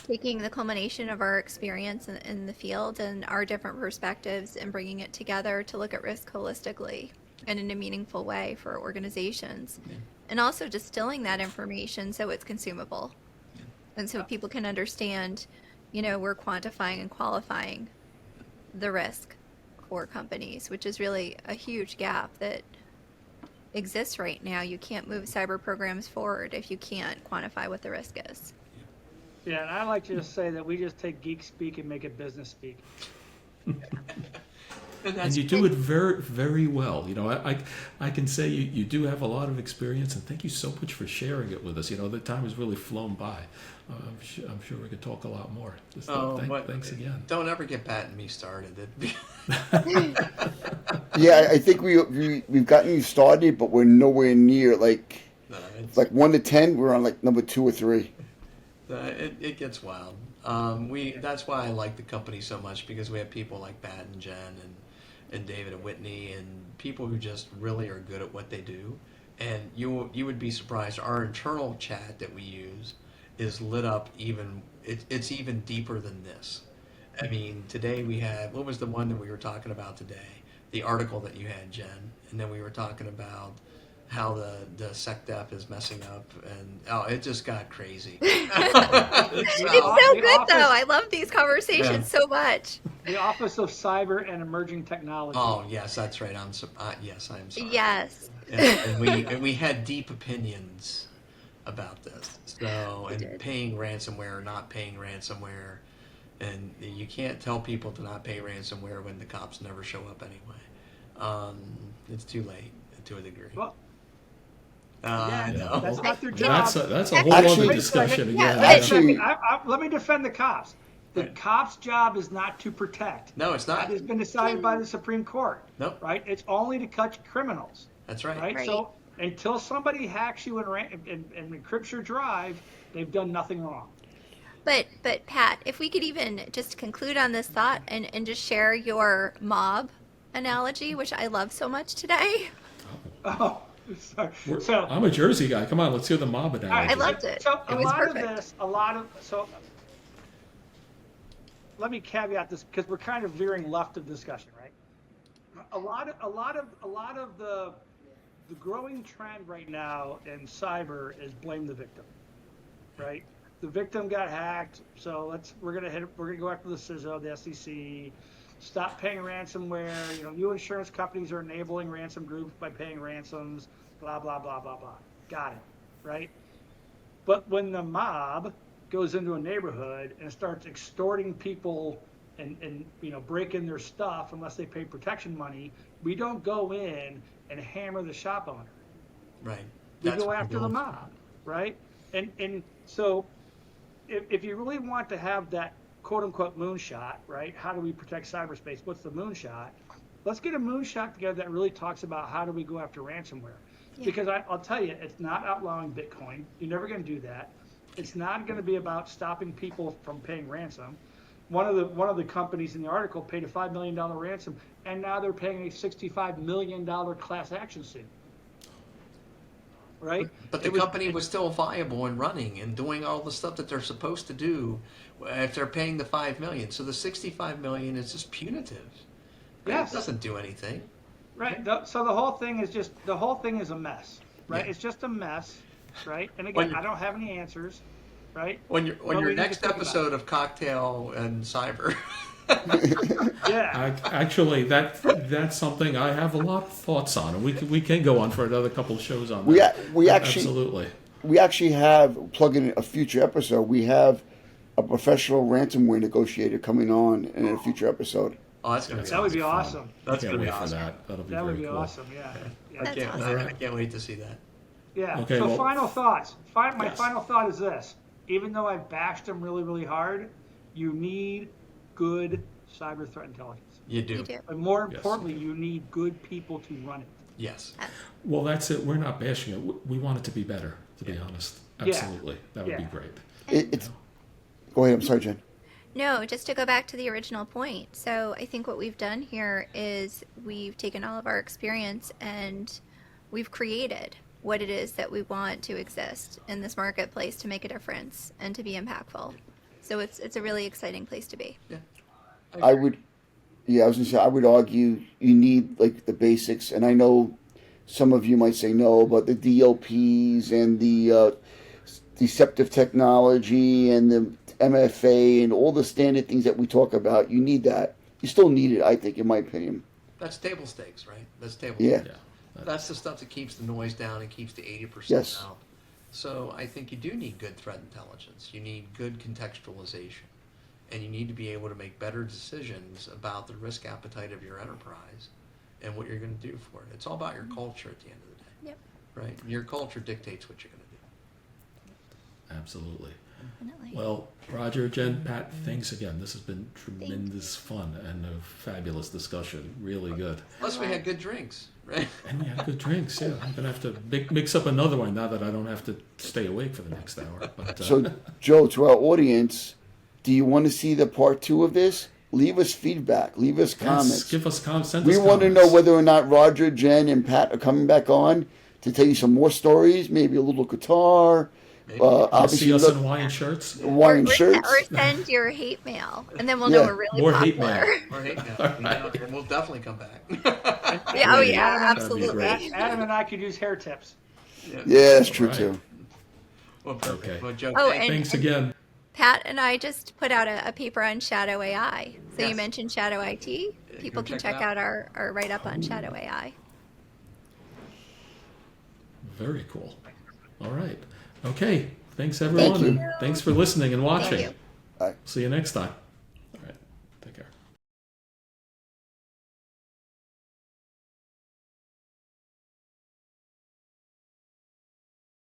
taking the culmination of our experience in the field and our different perspectives and bringing it together to look at risk holistically and in a meaningful way for organizations. Yeah. And also distilling that information so it's consumable. And so people can understand, we're quantifying and qualifying the risk for companies, which is really a huge gap that exists right now. You can't move cyber programs forward if you can't quantify what the risk is. Yeah, and I like to just say that we just take geek speak and make it business speak. And you do it very, very well. I can say you do have a lot of experience, and thank you so much for sharing it with us. The time has really flown by. I'm sure we could talk a lot more. Thanks again. Don't ever get Pat and me started. Yeah, I think we've gotten you started, but we're nowhere near like 1 to 10. We're on like number 2 or 3. It gets wild. That's why I like the company so much, because we have people like Pat and Jen and David and Whitney, and people who just really are good at what they do. And you would be surprised. Our internal chat that we use is lit up it's even deeper than this. I mean, today we had, what was the one that we were talking about today? The article that you had, Jen, and then we were talking about how the SecDef is messing up, and it just got crazy. It's so good, though. I love these conversations so much. The Office of Cyber and Emerging Technology. Oh, yes, that's right. Yes, I'm sorry. Yes. And we had deep opinions about this. So, and paying ransomware or not paying ransomware, and you can't tell people to not pay ransomware when the cops never show up anyway. It's too late to a degree. Well, I know. That's not their job. That's a whole other discussion again. Actually, let me defend the cops. The cops' job is not to protect. No, it's not. That has been decided by the Supreme Court. Nope. Right? It's only to catch criminals. That's right. Right? So until somebody hacks you and encrypts your drive, they've done nothing wrong. But Pat, if we could even just conclude on this thought and just share your mob analogy, which I love so much today. Oh, sorry. So I'm a Jersey guy. Come on, let's hear the mob analogy. I loved it. So It was perfect. Let me caveat this, because we're kind of veering left of discussion, right? A lot of the growing trend right now in cyber is blame the victim, right? The victim got hacked, so we're gonna go after the CISO, the SEC. Stop paying ransomware. New insurance companies are enabling ransom groups by paying ransoms. Blah blah blah blah blah. Got it, right? But when the mob goes into a neighborhood and starts extorting people and breaking their stuff unless they pay protection money, we don't go in and hammer the shop owner. Right. We go after the mob, right? And so if you really want to have that quote unquote moonshot, right? How do we protect cyberspace? What's the moonshot? Let's get a moonshot together that really talks about how do we go after ransomware. Yeah. Because I'll tell you, it's not outlawing Bitcoin. You're never going to do that. It's not going to be about stopping people from paying ransom. One of the companies in the article paid a $5 million ransom, and now they're paying a $65 million class action suit. Right? But the company was still viable and running and doing all the stuff that they're supposed to do if they're paying the $5 million. So the $65 million is just punitive. Right? Yes. It doesn't do anything. Right. So the whole thing is a mess. Right? Yeah. It's just a mess. Right. And again, I don't have any answers. Right. When your next episode of Cocktail and Cyber. Yeah. Actually, that's something I have a lot of thoughts on, and we can go on for another couple of shows on that. We actually absolutely. We actually have plug in a future episode. We have a professional ransomware negotiator coming on in a future episode. Oh, that's gonna be that would be awesome. That's gonna be awesome. That'll be that would be cool. awesome. Yeah. I can't wait to see that. Yeah. Okay, so final thoughts. My Yes. final thought is this: even though I've bashed them really, really hard, you need good cyber threat intelligence. You do. And more importantly, you need good people to run it. Yes. Well, that's it. We're not bashing it. We want it to be better, to be honest. Absolutely. That would be great. Go ahead. I'm sorry, Jen. No, just to go back to the original point. So I think what we've done here is we've taken all of our experience and we've created what it is that we want to exist in this marketplace to make a difference and to be impactful. So it's a really exciting place to be. Yeah. I was gonna say, I would argue you need like the basics, and I know some of you might say no, but the DLPs and the deceptive technology and the MFA and all the standard things that we talk about. You need that. You still need it, I think, in my opinion. That's table stakes, right? That's table Yeah. stakes. Yeah. That's the stuff that keeps the noise down and keeps the 80% Yes. out. So I think you do need good threat intelligence. You need good contextualization. And you need to be able to make better decisions about the risk appetite of your enterprise and what you're going to do for it. It's all about your culture at the end of the day. Yep. Right? Your culture dictates what you're going to do. Absolutely. Definitely. Well, Roger, Jen, Pat, thanks again. This has been tremendous fun and a fabulous discussion. Really good. Plus, we had good drinks, right? And we had good drinks. Yeah, I'm gonna have to mix up another one now that I don't have to stay awake for the next hour. But So, Joe, to our audience, do you want to see the part 2 of this? Leave us feedback. Leave us comments. give us send We us want to know comments. whether or not Roger, Jen, and Pat are coming back on to tell you some more stories, maybe a little guitar. Maybe. You'll Obviously, see us in look, Hawaiian shirts. Hawaiian shirts. Or send your hate mail, and then we'll know Yeah, we're really more hate popular. mail. Or hate mail. Yeah, and we'll definitely come back. Yeah, oh Great. yeah, That'd be absolutely. great. Adam and I could use hair tips. Yeah, that's true Right. too. Well, perfect. Okay. Well, Joe, Oh, thank- and- Thanks again. Pat and I just put out a paper on Shadow AI. So Yes. you mentioned Shadow IT. People go can check check it out our write up on Shadow AI. Very cool. All right. Okay. Thanks everyone. you. And thanks for listening and watching. Thank you. Bye. See you next time.